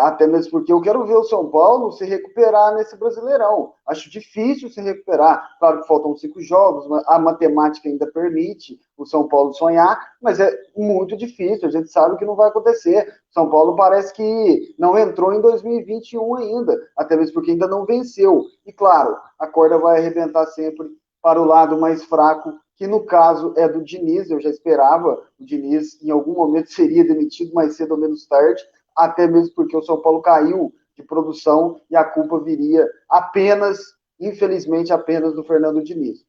até mesmo porque eu quero ver o São Paulo se recuperar nesse Brasileirão. Acho difícil se recuperar, claro que faltam 5 jogos, a matemática ainda permite o São Paulo sonhar, mas é muito difícil, a gente sabe que não vai acontecer. São Paulo parece que não entrou em 2021 ainda, até mesmo porque ainda não venceu. E claro, a corda vai arrebentar sempre para o lado mais fraco, que no caso é do Diniz. Eu já esperava, o Diniz em algum momento seria demitido mais cedo ou menos tarde, até mesmo porque o São Paulo caiu de produção e a culpa viria apenas, infelizmente, apenas do Fernando Diniz.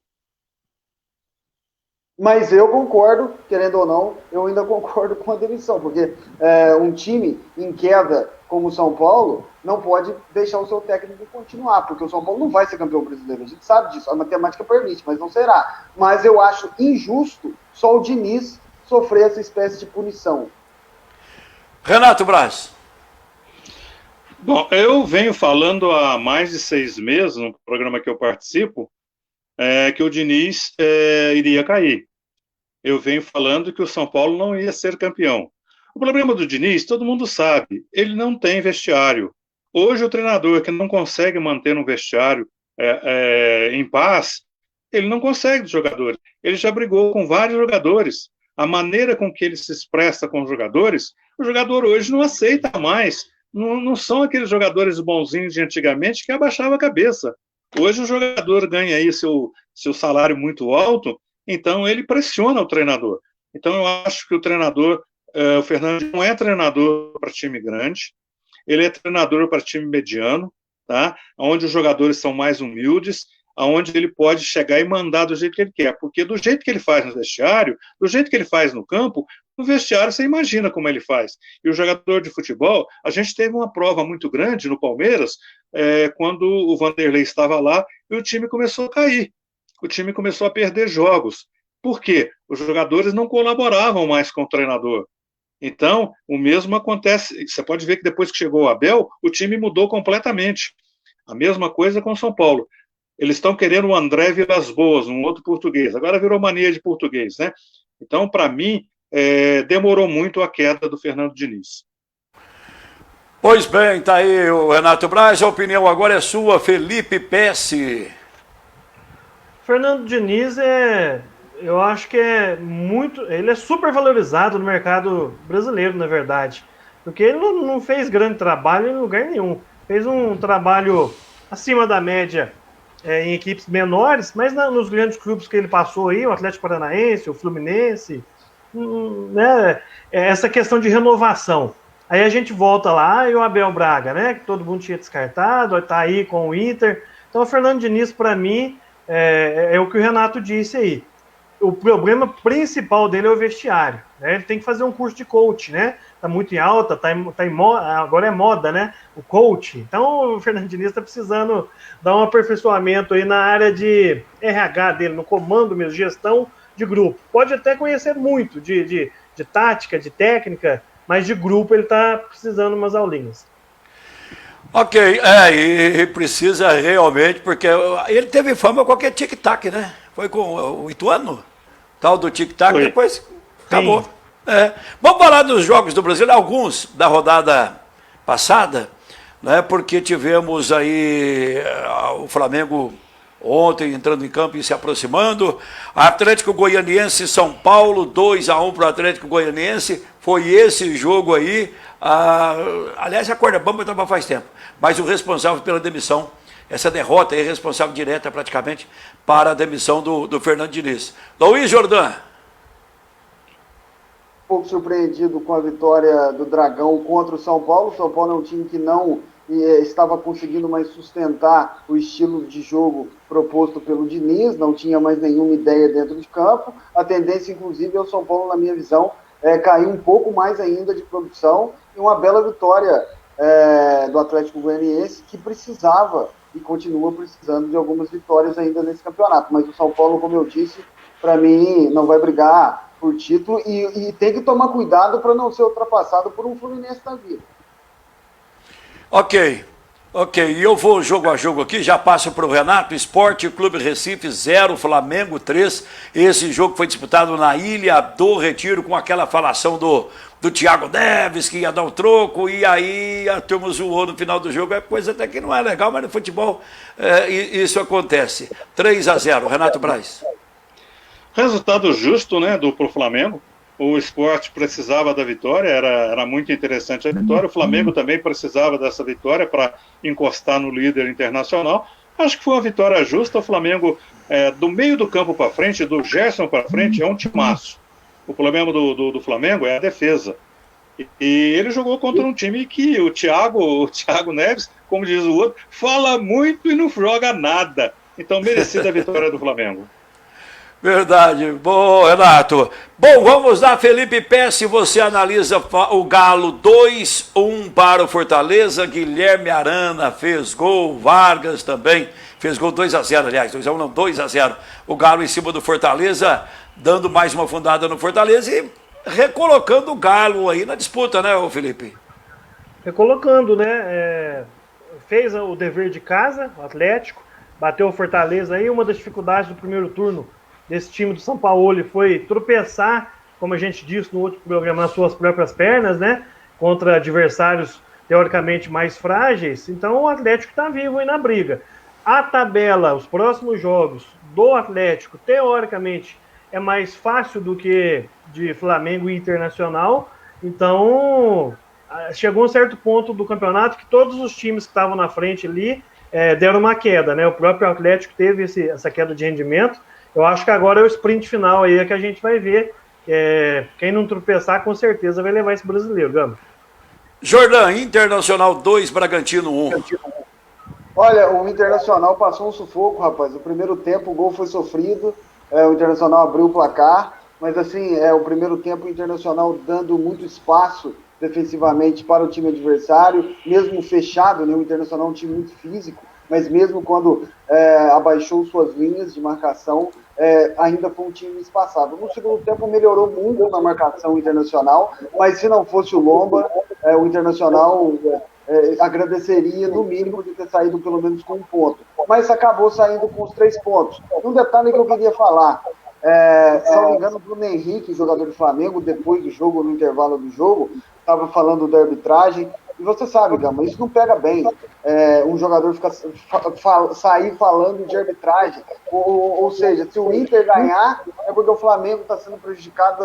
Mas eu concordo, querendo ou não, eu ainda concordo com a demissão, porque um time em queda como o São Paulo não pode deixar o seu técnico continuar, porque o São Paulo não vai ser campeão brasileiro, a gente sabe disso, a matemática permite, mas não será. Mas eu acho injusto só o Diniz sofrer essa espécie de punição. Renato Braz. Bom, eu venho falando há mais de 6 meses, no programa que eu participo, que o Diniz iria cair. Eu venho falando que o São Paulo não ia ser campeão. O problema do Diniz, todo mundo sabe, ele não tem vestiário. Hoje o treinador que não consegue manter um vestiário em paz, ele não consegue dos jogadores. Ele já brigou com vários jogadores. A maneira com que ele se expressa com os jogadores, o jogador hoje não aceita mais. Não são aqueles jogadores bonzinhos de antigamente que abaixavam a cabeça. Hoje o jogador ganha aí seu salário muito alto, então ele pressiona o treinador. Então eu acho que o treinador, o Fernando não é treinador para time grande, ele é treinador para time mediano, tá? Onde os jogadores são mais humildes, onde ele pode chegar e mandar do jeito que ele quer, porque do jeito que ele faz no vestiário, do jeito que ele faz no campo, no vestiário você imagina como ele faz. E o jogador de futebol, a gente teve uma prova muito grande no Palmeiras, quando o Vanderlei estava lá e o time começou a cair, o time começou a perder jogos. Por quê? Os jogadores não colaboravam mais com o treinador. Então, o mesmo acontece. Você pode ver que depois que chegou o Abel, o time mudou completamente. A mesma coisa com o São Paulo. Eles estão querendo o André Vilas-Boas, um outro português. Agora virou mania de português, né? Então, para mim, demorou muito a queda do Fernando Diniz. Pois bem, tá aí o Renato Braz, a opinião agora é sua, Felipe Pesce. Fernando Diniz eu acho que ele é super valorizado no mercado brasileiro, na verdade, porque ele não fez grande trabalho em lugar nenhum, fez um trabalho acima da média em equipes menores, mas nos grandes clubes que ele passou aí, o Atlético Paranaense, o Fluminense, né, essa questão de renovação. Aí a gente volta lá e o Abel Braga, né, que todo mundo tinha descartado, tá aí com o Inter. Então o Fernando Diniz, para mim, é o que o Renato disse aí. O problema principal dele é o vestiário, né? Ele tem que fazer um curso de coach, né? Tá muito em alta, agora é moda, né? O coach. Então o Fernando Diniz está precisando dar um aperfeiçoamento aí na área de RH dele, no comando mesmo, gestão de grupo. Pode até conhecer muito de tática, de técnica, mas de grupo ele está precisando umas aulinhas. Ok, e precisa realmente, porque ele teve fama com qualquer tic-tac, né? Foi com o Ituano, tal do tic-tac, depois acabou. Vamos falar dos jogos do Brasil, alguns da rodada passada, né? Porque tivemos aí o Flamengo ontem entrando em campo e se aproximando. Atlético Goianiense e São Paulo, 2-1 para o Atlético Goianiense. Foi esse jogo aí. Aliás, a corda bamba estava faz tempo. Mas o responsável pela demissão, essa derrota é responsável direta praticamente para a demissão do Fernando Diniz. Luiz Jordan. Um pouco surpreendido com a vitória do Dragão contra o São Paulo. O São Paulo é um time que não estava conseguindo mais sustentar o estilo de jogo proposto pelo Diniz, não tinha mais nenhuma ideia dentro de campo. A tendência, inclusive, é o São Paulo, na minha visão, cair um pouco mais ainda de produção, e uma bela vitória do Atlético Goianiense, que precisava e continua precisando de algumas vitórias ainda nesse campeonato. Mas o São Paulo, como eu disse, para mim não vai brigar por título e tem que tomar cuidado para não ser ultrapassado por um Fluminense da vida. Ok, e eu vou jogo a jogo aqui, já passo para o Renato. Esporte Clube Recife 0, Flamengo 3. Esse jogo foi disputado na Ilha do Retiro, com aquela falação do Thiago Neves, que ia dar um troco, e aí a turma zoou no final do jogo. É coisa até que não é legal, mas no futebol isso acontece. 3-0, Renato Braz. Resultado justo, né, pro Flamengo. O Sport precisava da vitória, era muito interessante a vitória. O Flamengo também precisava dessa vitória para encostar no líder internacional. Acho que foi uma vitória justa. O Flamengo, do meio do campo para frente, do Gerson para frente, é um timaço. O problema do Flamengo é a defesa. E ele jogou contra um time que o Thiago Neves, como diz o outro, fala muito e não joga nada. Então, merecida a vitória do Flamengo. Verdade. Bom, Renato. Bom, vamos lá, Felipe Pesce, você analisa o Galo 2-1 para o Fortaleza. Guilherme Arana fez gol, Vargas também fez gol, 2-0, aliás, 2-1 não, 2-0. O Galo em cima do Fortaleza, dando mais uma fundada no Fortaleza e recolocando o Galo aí na disputa, né, Felipe? Recolocando, né? Fez o dever de casa, o Atlético, bateu o Fortaleza aí. Uma das dificuldades do primeiro turno desse time do São Paulo foi tropeçar, como a gente disse no outro programa, nas suas próprias pernas, né? Contra adversários teoricamente mais frágeis. Então o Atlético está vivo aí na briga. A tabela, os próximos jogos do Atlético, teoricamente, é mais fácil do que de Flamengo e Internacional. Então chegou um certo ponto do campeonato que todos os times que estavam na frente ali deram uma queda, né? O próprio Atlético teve essa queda de rendimento. Eu acho que agora é o sprint final aí que a gente vai ver. Quem não tropeçar, com certeza vai levar esse brasileiro, Gama. Jordan, Internacional 2, Bragantino 1. Olha, o Internacional passou um sufoco, rapaz. O primeiro tempo o gol foi sofrido, o Internacional abriu o placar, mas assim, o primeiro tempo o Internacional dando muito espaço defensivamente para o time adversário, mesmo fechado, né? O Internacional é um time muito físico, mas mesmo quando abaixou suas linhas de marcação, ainda foi um time espaçado. No segundo tempo melhorou muito na marcação internacional, mas se não fosse o Lomba, o Internacional agradeceria no mínimo de ter saído pelo menos com 1 ponto. Mas acabou saindo com os 3 pontos. Um detalhe que eu queria falar, se não me engano, o Bruno Henrique, jogador do Flamengo, depois do jogo, no intervalo do jogo, estava falando da arbitragem. E você sabe, Gama, isso não pega bem. Um jogador sair falando de arbitragem. Ou seja, se o Inter ganhar, é porque o Flamengo está sendo prejudicado,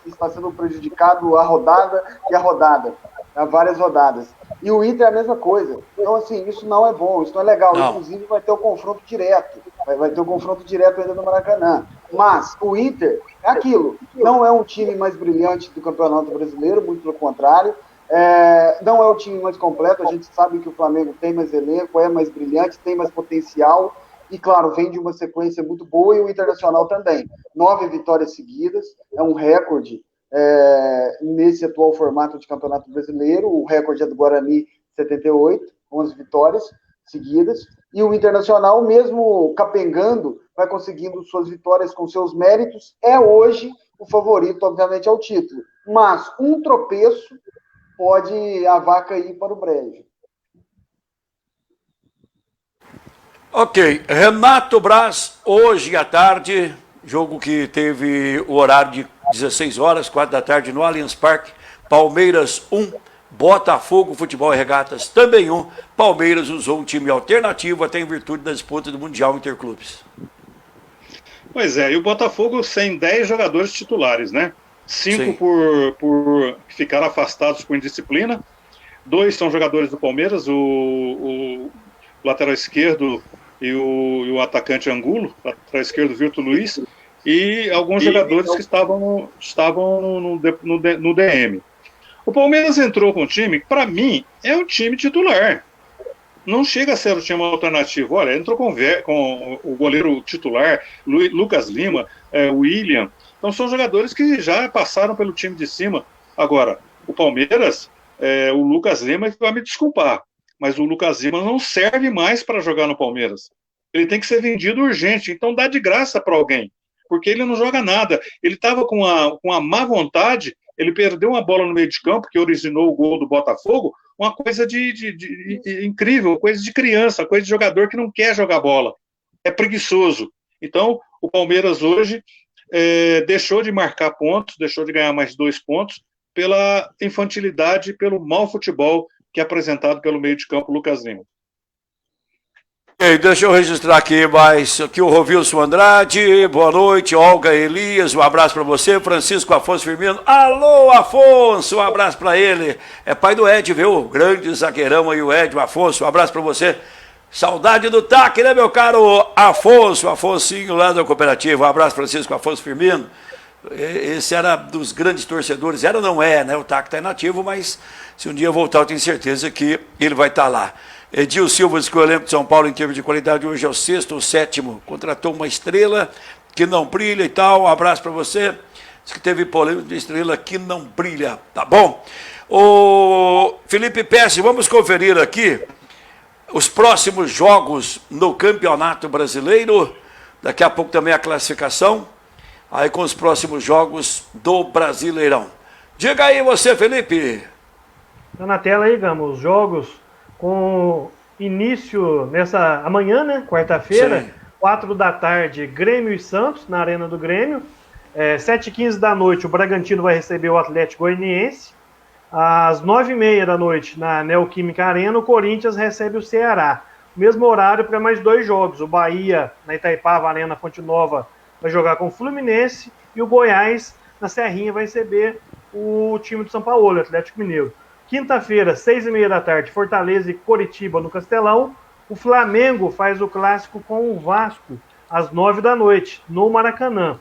está sendo prejudicado a rodada e a rodada, há várias rodadas. E o Inter é a mesma coisa. Então, assim, isso não é bom, isso não é legal. Não. Inclusive, vai ter o confronto direto. Vai ter o confronto direto ainda no Maracanã. Mas o Inter é aquilo. Não é um time mais brilhante do Campeonato Brasileiro, muito pelo contrário. Não é o time mais completo. A gente sabe que o Flamengo tem mais elenco, é mais brilhante, tem mais potencial. E, claro, vem de uma sequência muito boa, e o Internacional também. 9 vitórias seguidas, é um recorde nesse atual formato de Campeonato Brasileiro. O recorde é do Guarani, 78, 11 vitórias seguidas. E o Internacional, mesmo capengando, vai conseguindo suas vitórias com seus méritos. É hoje o favorito, obviamente, ao título. Mas um tropeço pode a vaca ir para o brejo. Ok, Renato Braz, hoje à tarde, jogo que teve o horário de 16 horas, 4 da tarde no Allianz Parque, Palmeiras 1, Botafogo Futebol e Regatas também 1, Palmeiras usou um time alternativo até em virtude da disputa do Mundial Interclubes. Pois é, e o Botafogo sem 10 jogadores titulares, né? 5 por ficar afastados por indisciplina, 2 são jogadores do Palmeiras, o lateral esquerdo e o atacante Angulo, lateral esquerdo Virto Luiz, e alguns jogadores que estavam no DM. O Palmeiras entrou com um time que, para mim, é um time titular. Não chega a ser o time alternativo. Olha, entrou com o goleiro titular, Lucas Lima, William. Então são jogadores que já passaram pelo time de cima. Agora, o Palmeiras, o Lucas Lima vai me desculpar, mas o Lucas Lima não serve mais para jogar no Palmeiras. Ele tem que ser vendido urgente, então dá de graça para alguém, porque ele não joga nada. Ele estava com a má vontade, ele perdeu uma bola no meio de campo, que originou o gol do Botafogo, uma coisa de incrível, coisa de criança, coisa de jogador que não quer jogar bola, é preguiçoso. Então, o Palmeiras hoje deixou de marcar pontos, deixou de ganhar mais 2 pontos, pela infantilidade, pelo mau futebol que é apresentado pelo meio de campo Lucas Lima. Deixa eu registrar aqui o Rovilson Andrade, boa noite, Olga Elias, um abraço para você, Francisco Afonso Firmino, alô Afonso, um abraço para ele, é pai do Ed, viu, grande zagueirão aí o Ed, o Afonso, um abraço para você, saudade do TAC, né meu caro Afonsinho lá da cooperativa, um abraço Francisco Afonso Firmino, esse era dos grandes torcedores, não é, né, o TAC está inativo, mas se um dia voltar eu tenho certeza que ele vai estar lá. Edil Silva diz que o elenco de São Paulo em termos de qualidade hoje é o 6º ou 7º, contratou uma estrela que não brilha e tal, um abraço para você, diz que teve polêmica de estrela que não brilha, tá bom? O Felipe Pesce, vamos conferir aqui os próximos jogos no Campeonato Brasileiro, daqui a pouco também a classificação, aí com os próximos jogos do Brasileirão. Diga aí você, Felipe. Tá na tela aí, Gama, os jogos com início amanhã, né, quarta-feira, 4 da tarde, Grêmio e Santos, na Arena do Grêmio. 7h15 da noite, o Bragantino vai receber o Atlético Goianiense. Às 9h30 da noite, na Neoquímica Arena, o Corinthians recebe o Ceará. Mesmo horário para mais 2 jogos. O Bahia, na Itaipava Arena Fonte Nova, vai jogar com o Fluminense. E o Goiás, na Serrinha, vai receber o time do São Paulo, o Atlético Mineiro. Quinta-feira, 6h30 da tarde, Fortaleza e Coritiba no Castelão. O Flamengo faz o clássico com o Vasco, às 9 da noite, no Maracanã.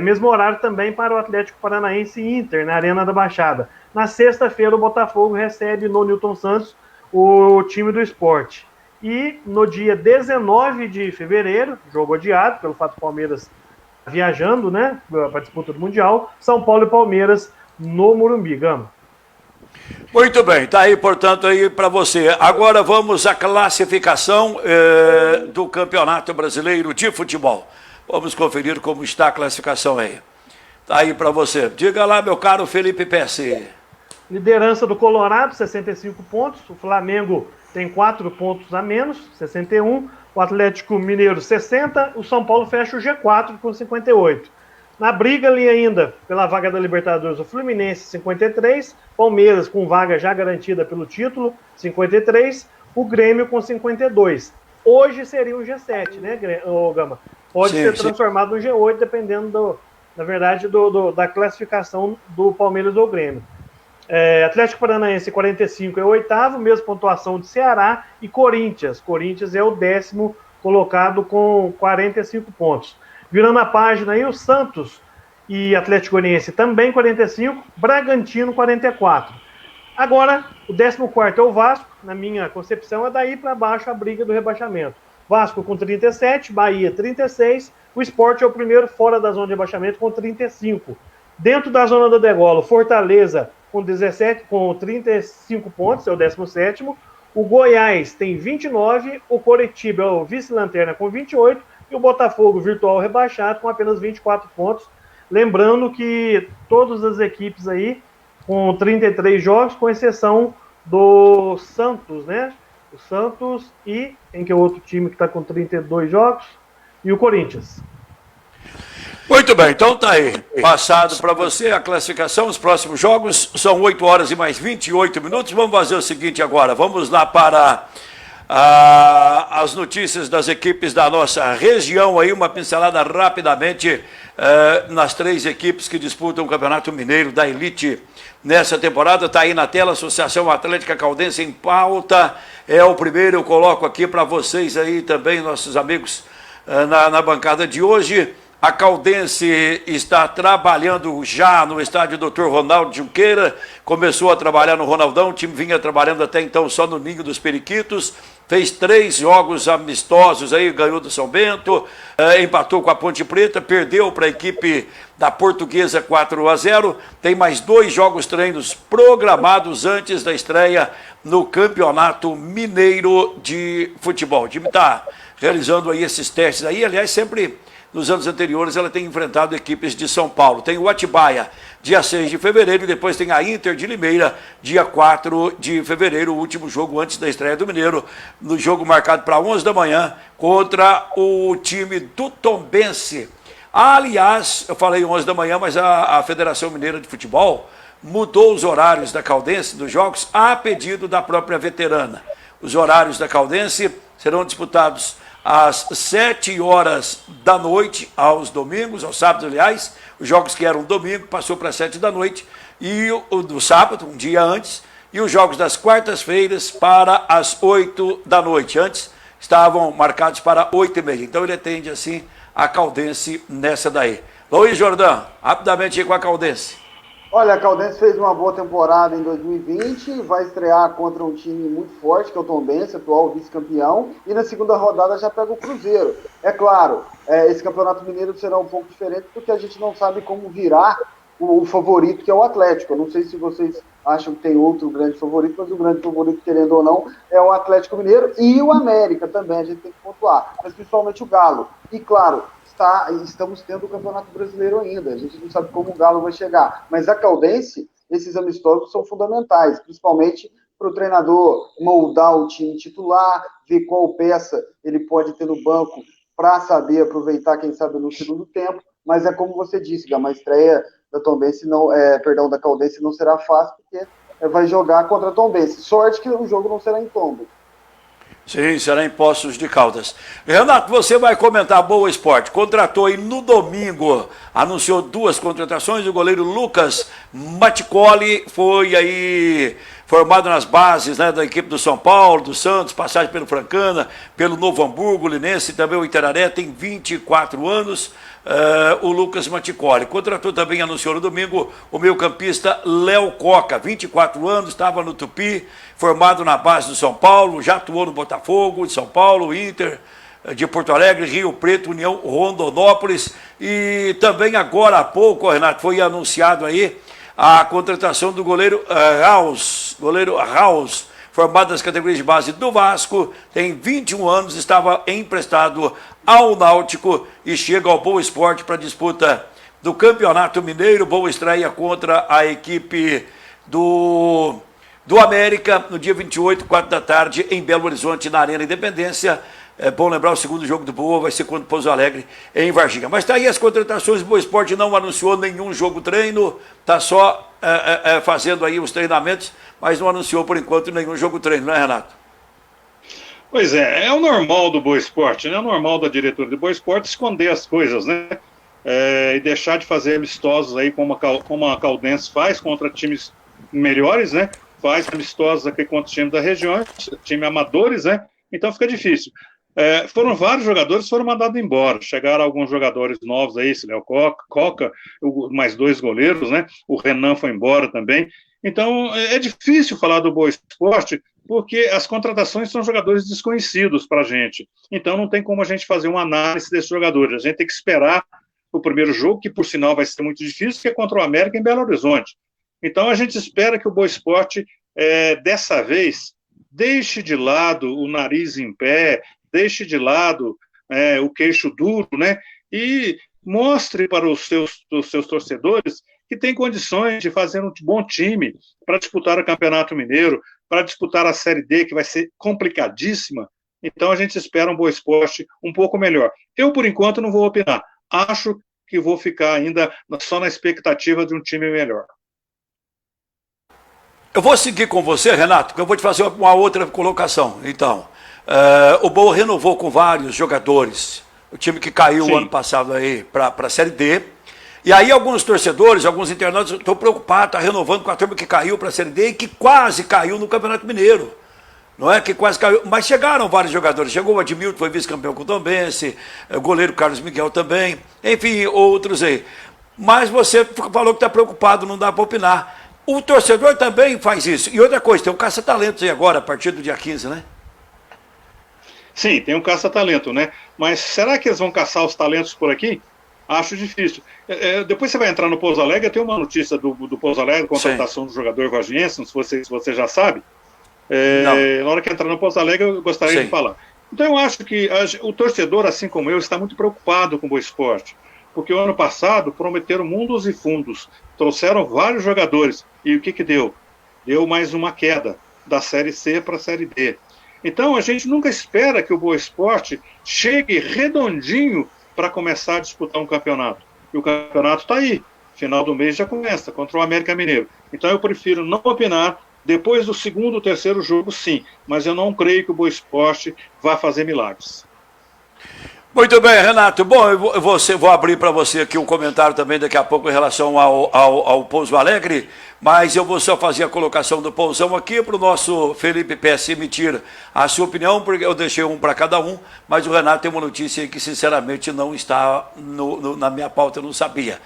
Mesmo horário também para o Atlético Paranaense e Inter, na Arena da Baixada. Na sexta-feira, o Botafogo recebe no Newton Santos o time do Sport. E no dia 19 de fevereiro, jogo adiado, pelo fato do Palmeiras viajando, né, para a disputa do Mundial, São Paulo e Palmeiras no Morumbi, Gama. Muito bem, tá aí, portanto, aí para você. Agora vamos à classificação do Campeonato Brasileiro de Futebol. Vamos conferir como está a classificação aí. Tá aí para você. Diga lá, meu caro Felipe Pesce. Liderança do Colorado, 65 pontos. O Flamengo tem 4 pontos a menos, 61. O Atlético Mineiro, 60. O São Paulo fecha o G4 com 58. Na briga ali ainda, pela vaga da Libertadores, o Fluminense, 53. Palmeiras, com vaga já garantida pelo título, 53. O Grêmio com 52. Hoje seria um G7, né, Gama? Pode ser transformado no G8, dependendo, da classificação do Palmeiras ou Grêmio. Atlético Paranaense, 45, é o oitavo, mesma pontuação de Ceará e Corinthians. Corinthians é o 10º colocado com 45 pontos. Virando a página aí, o Santos e Atlético Goianiense também 45, Bragantino 44. Agora, o 14º é o Vasco, na minha concepção, é daí para baixo a briga do rebaixamento. Vasco com 37, Bahia 36, o Sport é o primeiro fora da zona de rebaixamento com 35. Dentro da zona da degola, Fortaleza com 17, com 35 pontos, é o 17º. O Goiás tem 29, o Coritiba é o vice-lanterna com 28 e o Botafogo virtual rebaixado com apenas 24 pontos. Lembrando que todas as equipes aí com 33 jogos, com exceção do Santos, né? O Santos e em que é o outro time que está com 32 jogos e o Corinthians. Muito bem, então tá aí. Passado para você a classificação, os próximos jogos são 8 horas e mais 28 minutos. Vamos fazer o seguinte agora, vamos lá para as notícias das equipes da nossa região aí, uma pincelada rapidamente nas 3 equipes que disputam o Campeonato Mineiro da Elite nessa temporada. Está aí na tela, Associação Atlética Caldense em pauta, é o primeiro, eu coloco aqui para vocês aí também, nossos amigos na bancada de hoje. A Caldense está trabalhando já no estádio Dr. Ronaldo Junqueira, começou a trabalhar no Ronaldão, o time vinha trabalhando até então só no Ninho dos Periquitos, fez 3 jogos amistosos aí, ganhou do São Bento, empatou com a Ponte Preta, perdeu para a equipe da Portuguesa 4-0, tem mais 2 jogos treinos programados antes da estreia no Campeonato Mineiro de Futebol. O time está realizando aí esses testes aí, aliás, sempre nos anos anteriores ela tem enfrentado equipes de São Paulo. Tem o Atibaia, dia 6 de fevereiro, e depois tem a Inter de Limeira, dia 4 de fevereiro, o último jogo antes da estreia do Mineiro, no jogo marcado para 11 da manhã, contra o time do Tombense. Aliás, eu falei 11 da manhã, mas a Federação Mineira de Futebol mudou os horários da Caldense dos jogos a pedido da própria veterana. Os horários da Caldense serão disputados às 7 horas da noite, aos domingos, aos sábados, aliás, os jogos que eram domingo passou para 7 da noite, e o do sábado, um dia antes, e os jogos das quartas-feiras para as 8 da noite. Antes estavam marcados para 8h30, então ele atende assim a Caldense nessa daí. Luiz Jordão, rapidamente aí com a Caldense. Olha, a Caldense fez uma boa temporada em 2020, vai estrear contra um time muito forte, que é o Tombense, atual vice-campeão, e na segunda rodada já pega o Cruzeiro. É claro, esse Campeonato Mineiro será um pouco diferente, porque a gente não sabe como virar o favorito, que é o Atlético. Eu não sei se vocês acham que tem outro grande favorito, mas o grande favorito, querendo ou não, é o Atlético Mineiro e o América também, a gente tem que pontuar, mas principalmente o Galo. E claro, estamos tendo o Campeonato Brasileiro ainda, a gente não sabe como o Galo vai chegar, mas a Caldense, esses amistosos são fundamentais, principalmente para o treinador moldar o time titular, ver qual peça ele pode ter no banco para saber aproveitar, quem sabe, no segundo tempo, mas é como você disse, Gama, a estreia da Tombense da Caldense não será fácil, porque vai jogar contra a Tombense. Sorte que o jogo não será em Tombo. Sim, será em Poços de Caldas. Renato, você vai comentar Boa Esporte. Contratou aí no domingo, anunciou 2 contratações. O goleiro Lucas Maticoli foi aí formado nas bases, né, da equipe do São Paulo, do Santos, passagem pelo Francana, pelo Novo Hamburgo, Linense, também o Itararé, tem 24 anos. O Lucas Maticoli. Contratou também, anunciou no domingo, o meio-campista Léo Coca, 24 anos, estava no Tupi, formado na base do São Paulo, já atuou no Botafogo de São Paulo, Inter de Porto Alegre, Rio Preto, União Rondonópolis, e também agora há pouco, Renato, foi anunciado aí a contratação do goleiro Raus, formado nas categorias de base do Vasco, tem 21 anos, estava emprestado ao Náutico e chega ao Boa Esporte para a disputa do Campeonato Mineiro. Boa estreia contra a equipe do América, no dia 28, 4 da tarde, em Belo Horizonte, na Arena Independência. É bom lembrar, o segundo jogo do Boa vai ser contra o Pouso Alegre, em Varginha. Mas está aí as contratações. Boa Esporte não anunciou nenhum jogo-treino, está só fazendo aí os treinamentos, mas não anunciou por enquanto nenhum jogo-treino, não é, Renato? Pois é o normal do Boa Esporte, né? É o normal da diretoria do Boa Esporte esconder as coisas, né? E deixar de fazer amistosos aí, como a Caldense faz contra times melhores, né? Faz amistosos aqui contra os times da região, time amadores, né? Então fica difícil. Foram vários jogadores que foram mandados embora. Chegaram alguns jogadores novos aí, Léo Coca, mais 2 goleiros, né? O Renan foi embora também. Então é difícil falar do Boa Esporte, porque as contratações são jogadores desconhecidos para a gente. Então não tem como a gente fazer uma análise desses jogadores. A gente tem que esperar o primeiro jogo, que por sinal vai ser muito difícil, que é contra o América em Belo Horizonte. Então a gente espera que o Boa Esporte, dessa vez, deixe de lado o nariz em pé, deixe de lado o queixo duro, né? E mostre para os seus torcedores que tem condições de fazer um bom time para disputar o Campeonato Mineiro, para disputar a Série D, que vai ser complicadíssima. Então a gente espera um Boa Esporte um pouco melhor. Eu, por enquanto, não vou opinar. Acho que vou ficar ainda só na expectativa de um time melhor. Eu vou seguir com você, Renato, porque eu vou te fazer uma outra colocação. Então, o Boa renovou com vários jogadores. O time que caiu o ano passado aí para a Série D. E aí alguns torcedores, alguns internautas estão preocupados, estão renovando com a turma que caiu para a Série D e que quase caiu no Campeonato Mineiro. Não é que quase caiu, mas chegaram vários jogadores. Chegou o Admilton, foi vice-campeão com o Tombense, o goleiro Carlos Miguel também, enfim, outros aí. Mas você falou que está preocupado, não dá para opinar. O torcedor também faz isso. E outra coisa, tem um caça-talentos aí agora, a partir do dia 15, né? Sim, tem um caça-talento, né? Mas será que eles vão caçar os talentos por aqui? Acho difícil. Depois você vai entrar no Pouso Alegre, tem uma notícia do Pouso Alegre, contratação do jogador vargiense, não sei se você já sabe. Na hora que entrar no Pouso Alegre, eu gostaria de falar. Então eu acho que o torcedor, assim como eu, está muito preocupado com o Boa Esporte, porque o ano passado prometeram mundos e fundos, trouxeram vários jogadores, e o que deu? Deu mais uma queda da Série C para a Série D. Então a gente nunca espera que o Boa Esporte chegue redondinho para começar a disputar um campeonato. E o campeonato está aí, final do mês já começa, contra o América Mineiro. Então eu prefiro não opinar. Depois do segundo ou terceiro jogo, sim, mas eu não creio que o Boa Esporte vá fazer milagres. Muito bem, Renato. Bom, eu vou abrir para você aqui um comentário também daqui a pouco em relação ao Pouso Alegre, mas eu vou só fazer a colocação do Pousão aqui para o nosso Felipe Pesce emitir a sua opinião, porque eu deixei um para cada um, mas o Renato tem uma notícia aí que sinceramente não está na minha pauta, eu não sabia.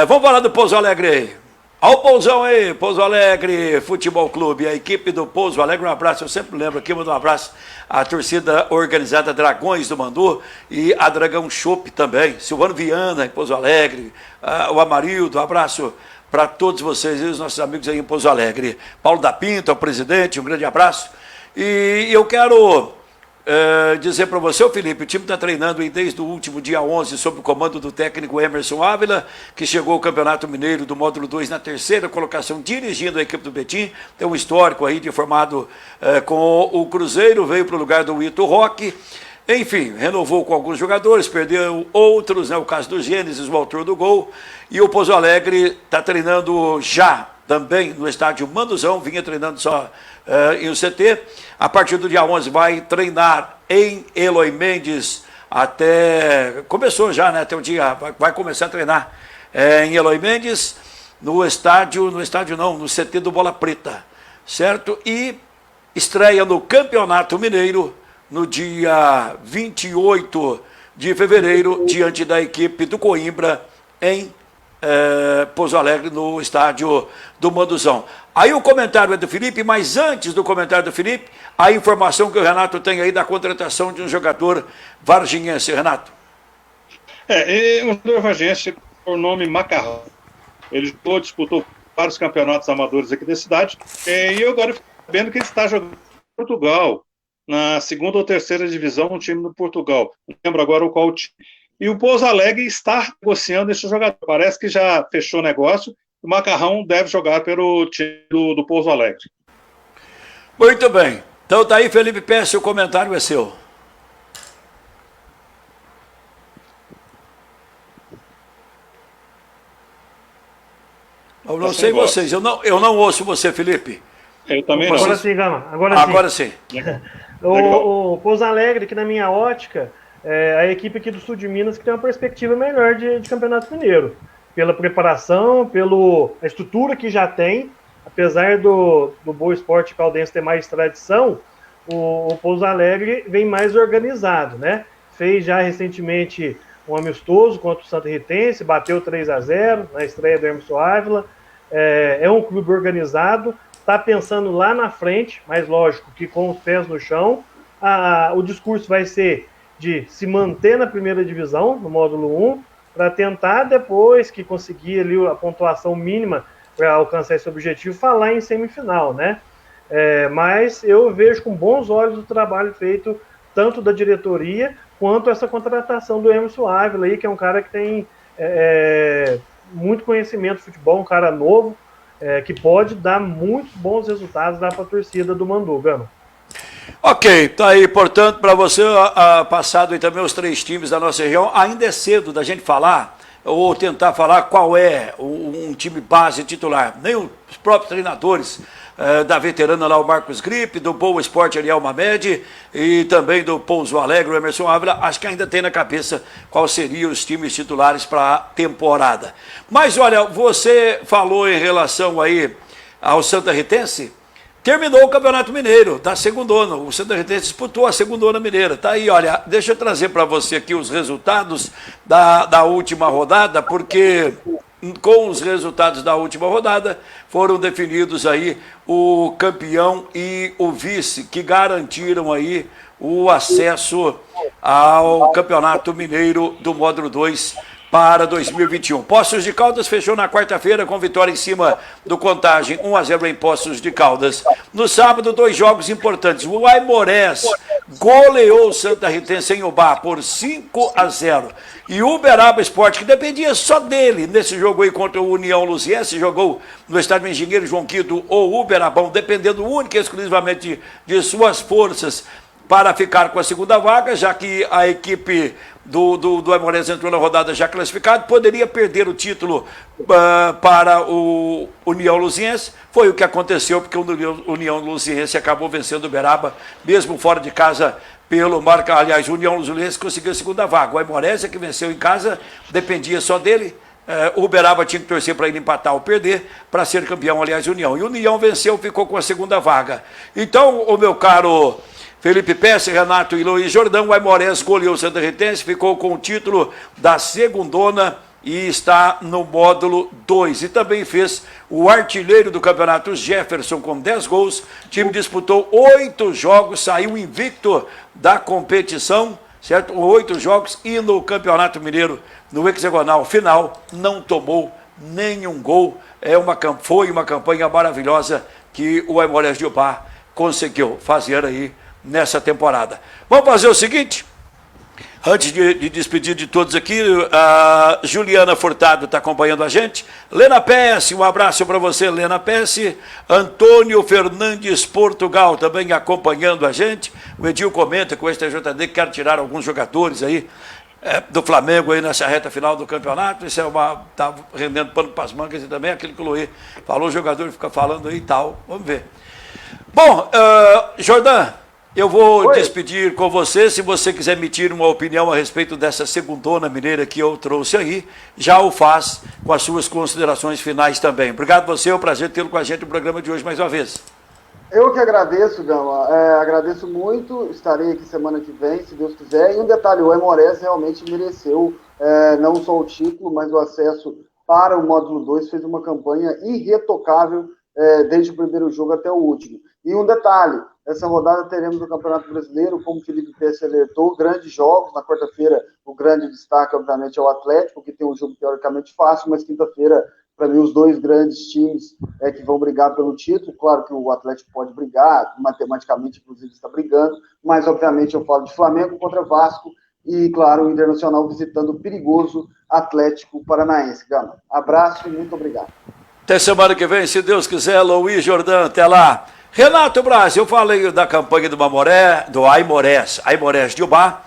Vamos falar do Pouso Alegre aí. Ao Pousão aí, Pouso Alegre Futebol Clube, a equipe do Pouso Alegre, um abraço, eu sempre lembro aqui, mando um abraço à torcida organizada Dragões do Mandu e a Dragão Chopp também, Silvano Viana em Pouso Alegre, o Amarildo, um abraço para todos vocês e os nossos amigos aí em Pouso Alegre. Paulo da Pinta, o presidente, um grande abraço. E eu quero dizer para você, Felipe, o time está treinando desde o último dia 11 sob o comando do técnico Emerson Ávila, que chegou ao Campeonato Mineiro do Módulo 2 na terceira colocação, dirigindo a equipe do Betim. Tem um histórico aí de formado com o Cruzeiro, veio para o lugar do Ito Roque. Enfim, renovou com alguns jogadores, perdeu outros, né, o caso do Gênesis, o autor do gol. E o Pouso Alegre está treinando já também no estádio Manduzão, vinha treinando só em um CT. A partir do dia 11 vai treinar em Eloy Mendes até... Começou já, né? Até o dia... Vai começar a treinar em Eloy Mendes, no CT do Bola Preta, certo? E estreia no Campeonato Mineiro no dia 28 de fevereiro, diante da equipe do Coimbra, em Pouso Alegre, no estádio do Manduzão. Aí o comentário é do Felipe, mas antes do comentário do Felipe, a informação que o Renato tem aí da contratação de um jogador varginhense. Renato. Um jogador varginhense por nome Macarrão. Ele disputou vários campeonatos amadores aqui da cidade, e eu agora fico sabendo que ele está jogando em Portugal, na segunda ou terceira divisão, um time do Portugal. Não lembro agora o qual time. E o Pouso Alegre está negociando esse jogador. Parece que já fechou o negócio. O Macarrão deve jogar pelo time do Pouso Alegre. Muito bem. Então tá aí, Felipe Pesce, o comentário é seu. Eu não sei vocês, eu não ouço você, Felipe. Eu também não. Agora sim, Gama. Agora sim. O Pouso Alegre, que na minha ótica, é a equipe aqui do sul de Minas que tem uma perspectiva melhor de Campeonato Mineiro. Pela preparação, pela estrutura que já tem, apesar do Boa Esporte Caldense ter mais tradição, o Pouso Alegre vem mais organizado, né? Fez já recentemente um amistoso contra o Santa Ritense, bateu 3-0 na estreia do Emerson Ávila. É um clube organizado, está pensando lá na frente, mas lógico que com os pés no chão. O discurso vai ser de se manter na primeira divisão, no módulo 1, para tentar, depois que conseguir ali a pontuação mínima para alcançar esse objetivo, falar em semifinal, né? Mas eu vejo com bons olhos o trabalho feito tanto da diretoria quanto essa contratação do Emerson Ávila, aí, que é um cara que tem muito conhecimento de futebol, um cara novo, que pode dar muitos bons resultados para a torcida do Mandu, Gama. Ok, tá aí, portanto, para você, passado aí também os 3 times da nossa região, ainda é cedo da gente falar, ou tentar falar qual é um time base titular. Nem os próprios treinadores da veterana lá, o Marcos Gripe, do Boa Esporte Ariel Mamed, e também do Pouso Alegre, o Emerson Ávila, acho que ainda tem na cabeça quais seriam os times titulares para a temporada. Mas olha, você falou em relação aí ao Santa Ritense. Terminou o Campeonato Mineiro, da segundona. O Santa Ritense disputou a segundona mineira. Tá aí, olha, deixa eu trazer para você aqui os resultados da última rodada, porque com os resultados da última rodada foram definidos aí o campeão e o vice, que garantiram aí o acesso ao Campeonato Mineiro do Módulo 2 para 2021. Poços de Caldas fechou na quarta-feira com vitória em cima do Contagem, 1-0 em Poços de Caldas. No sábado, 2 jogos importantes. O Aimorés goleou o Santa Ritense em Ubá por 5-0. E o Uberaba Esporte, que dependia só dele nesse jogo aí contra o União Luziense, jogou no estádio Engenheiro João Quito ou Uberabão, dependendo única e exclusivamente de suas forças para ficar com a segunda vaga, já que a equipe do Aimorés entrou na rodada já classificada, poderia perder o título para o União Luziense. Foi o que aconteceu, porque o União Luziense acabou vencendo o Uberaba, mesmo fora de casa, pelo marca. Aliás, o União Luziense conseguiu a segunda vaga. O Aimorés é que venceu em casa, dependia só dele. O Uberaba tinha que torcer para ele empatar ou perder, para ser campeão, aliás, União. E o União venceu, ficou com a segunda vaga. Então, o meu caro Felipe Pesce, Renato e Luiz Jordão, o Aimorés goleou o Santa Ritense, ficou com o título da segundona e está no módulo 2. E também fez o artilheiro do campeonato, Jefferson, com 10 gols. O time disputou 8 jogos, saiu invicto da competição, certo? 8 jogos, e no Campeonato Mineiro, no hexagonal final, não tomou nenhum gol. Foi uma campanha maravilhosa que o Aimorés de Ubá conseguiu fazer aí nessa temporada. Vamos fazer o seguinte, antes de despedir de todos aqui, a Juliana Furtado está acompanhando a gente, Lena Pesce, um abraço para você, Lena Pesce, Antônio Fernandes Portugal também acompanhando a gente, o Edil comenta que o STJD quer tirar alguns jogadores aí do Flamengo aí nessa reta final do campeonato. Isso tá rendendo pano para as mangas, e também aquilo que o Luiz falou, o jogador fica falando aí e tal, vamos ver. Bom, Jordan, eu vou despedir com você. Se você quiser emitir uma opinião a respeito dessa segundona mineira que eu trouxe aí, já o faz com as suas considerações finais também. Obrigado a você, é um prazer tê-lo com a gente no programa de hoje mais uma vez. Eu que agradeço, Gama. Agradeço muito, estarei aqui semana que vem, se Deus quiser. E um detalhe, o Aimorés realmente mereceu não só o título, mas o acesso para o módulo 2, fez uma campanha irretocável desde o primeiro jogo até o último. E um detalhe, essa rodada teremos o Campeonato Brasileiro, como o Felipe Pesce alertou, grandes jogos. Na quarta-feira, o grande destaque, obviamente, é o Atlético, que tem um jogo teoricamente fácil, mas quinta-feira para mim, os dois grandes times que vão brigar pelo título. Claro que o Atlético pode brigar, matematicamente, inclusive, está brigando, mas, obviamente, eu falo de Flamengo contra Vasco e, claro, o Internacional visitando o perigoso Atlético Paranaense. Gama, abraço e muito obrigado. Até semana que vem, se Deus quiser, Luiz Jordan, até lá. Renato Braz, eu falei da campanha do Aimorés de Ubá,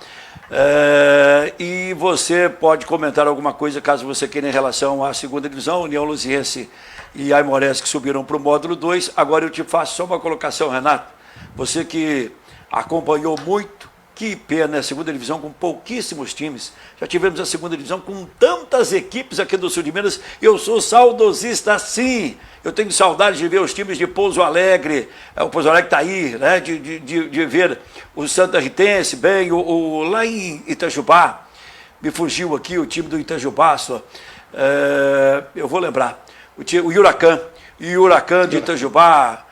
e você pode comentar alguma coisa, caso você queira, em relação à segunda divisão, União Luziense e Aimorés, que subiram para o módulo 2. Agora eu te faço só uma colocação, Renato. Você que acompanhou muito, que pena, a segunda divisão com pouquíssimos times. Já tivemos a segunda divisão com tantas equipes aqui do sul de Minas. Eu sou saudosista, sim. Eu tenho saudade de ver os times de Pouso Alegre. O Pouso Alegre está aí, né? De ver o Santa Ritense, bem, lá em Itajubá. Me fugiu aqui o time do Itajubá, só. Eu vou lembrar. O Huracan. E o Huracan de Itajubá.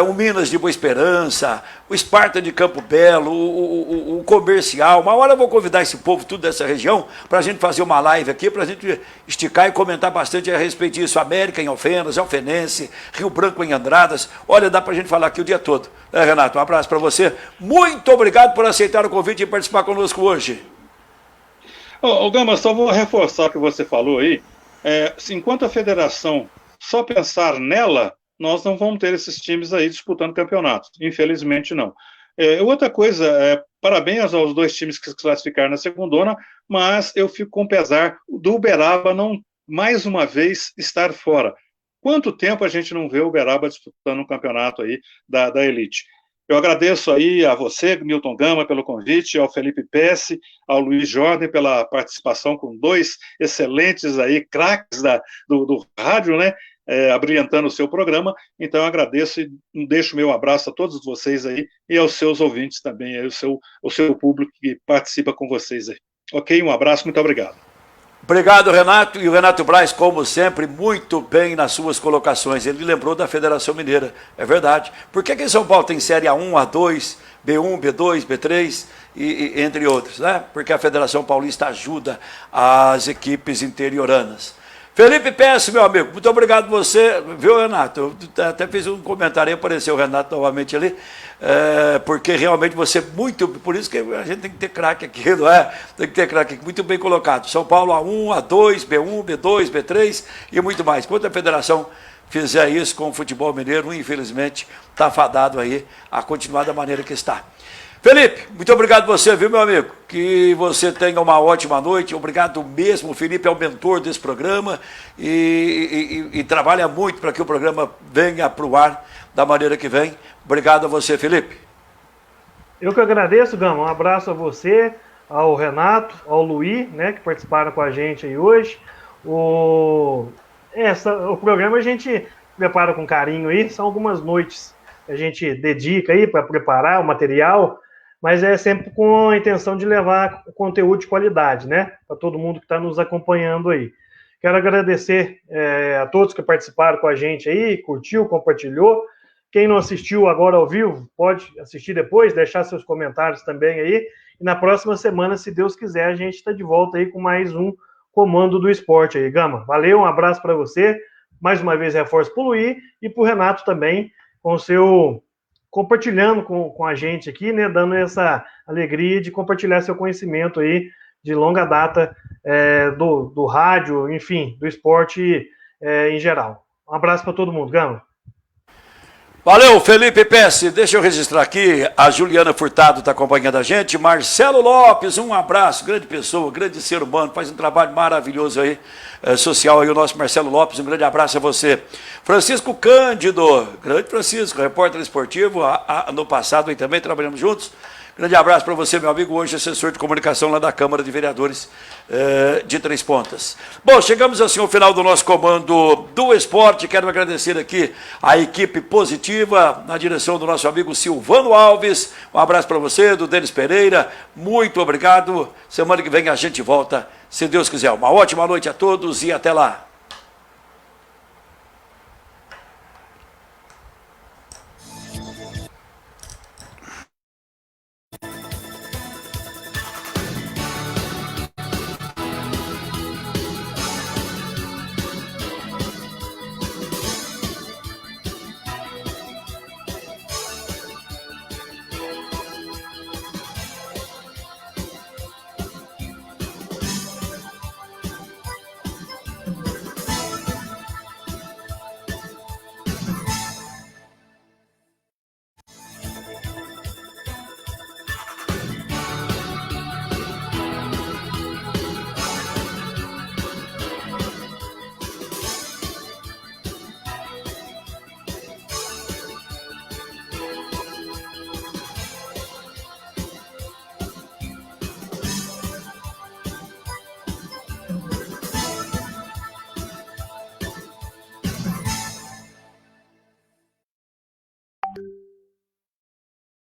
O Minas de Boa Esperança, o Esparta de Campo Belo, o Comercial. Uma hora eu vou convidar esse povo, tudo dessa região, para a gente fazer uma live aqui, para a gente esticar e comentar bastante a respeito disso. América em Alfenas, Alfenense, Rio Branco em Andradas. Olha, dá para a gente falar aqui o dia todo. Renato, um abraço para você. Muito obrigado por aceitar o convite e participar conosco hoje. Gama, só vou reforçar o que você falou aí. Enquanto a federação só pensar nela, nós não vamos ter esses times aí disputando campeonatos. Infelizmente, não. Outra coisa, parabéns aos dois times que se classificaram na segundona, mas eu fico com pesar do Uberaba não, mais uma vez, estar fora. Quanto tempo a gente não vê o Uberaba disputando um campeonato aí da elite? Eu agradeço aí a você, Milton Gama, pelo convite, ao Felipe Pesce, ao Luiz Jordan pela participação com dois excelentes aí craques do rádio, né? Abrilhantando o seu programa. Então eu agradeço e deixo meu abraço a todos vocês aí e aos seus ouvintes também, aí, o seu público que participa com vocês aí. Ok? Um abraço, muito obrigado. Obrigado, Renato. E o Renato Braz, como sempre, muito bem nas suas colocações. Ele lembrou da Federação Mineira. É verdade. Por que em São Paulo tem Série A1, A2, B1, B2, B3 e entre outros, né? Porque a Federação Paulista ajuda as equipes interioranas. Felipe Pesce, meu amigo, muito obrigado você, viu, Renato? Eu até fiz um comentário, apareceu o Renato novamente ali, porque realmente você por isso que a gente tem que ter craque aqui, não é? Tem que ter craque aqui, muito bem colocado. São Paulo A1, A2, B1, B2, B3 e muito mais. Quando a federação fizer isso com o futebol mineiro, infelizmente, está fadado aí a continuar da maneira que está. Felipe, muito obrigado você, viu, meu amigo? Que você tenha uma ótima noite. Obrigado mesmo. O Felipe é o mentor desse programa e trabalha muito para que o programa venha para o ar da maneira que vem. Obrigado a você, Felipe. Eu que agradeço, Gama. Um abraço a você, ao Renato, ao Luiz, né, que participaram com a gente aí hoje. O programa a gente prepara com carinho aí. São algumas noites que a gente dedica aí para preparar o material, mas é sempre com a intenção de levar conteúdo de qualidade, né? Para todo mundo que está nos acompanhando aí. Quero agradecer a todos que participaram com a gente aí, curtiu, compartilhou. Quem não assistiu agora ao vivo, pode assistir depois, deixar seus comentários também aí. E na próxima semana, se Deus quiser, a gente está de volta aí com mais um Comando do Esporte aí. Gama, valeu, um abraço para você. Mais uma vez, reforço para o Luiz e para o Renato também, com o seu... compartilhando com a gente aqui, né, dando essa alegria de compartilhar seu conhecimento aí de longa data do rádio, enfim, do esporte em geral. Um abraço para todo mundo, Gama. Valeu, Felipe Pesce. Deixa eu registrar aqui, a Juliana Furtado está acompanhando a gente, Marcelo Lopes, um abraço, grande pessoa, grande ser humano, faz um trabalho maravilhoso aí, social aí, o nosso Marcelo Lopes, um grande abraço a você. Francisco Cândido, grande Francisco, repórter esportivo, no passado aí também trabalhamos juntos. Grande abraço para você, meu amigo, hoje assessor de comunicação lá da Câmara de Vereadores de Três Pontas. Bom, chegamos assim ao final do nosso Comando do Esporte. Quero agradecer aqui a equipe positiva, na direção do nosso amigo Silvano Alves. Um abraço para você, do Denis Pereira. Muito obrigado. Semana que vem a gente volta, se Deus quiser. Uma ótima noite a todos e até lá.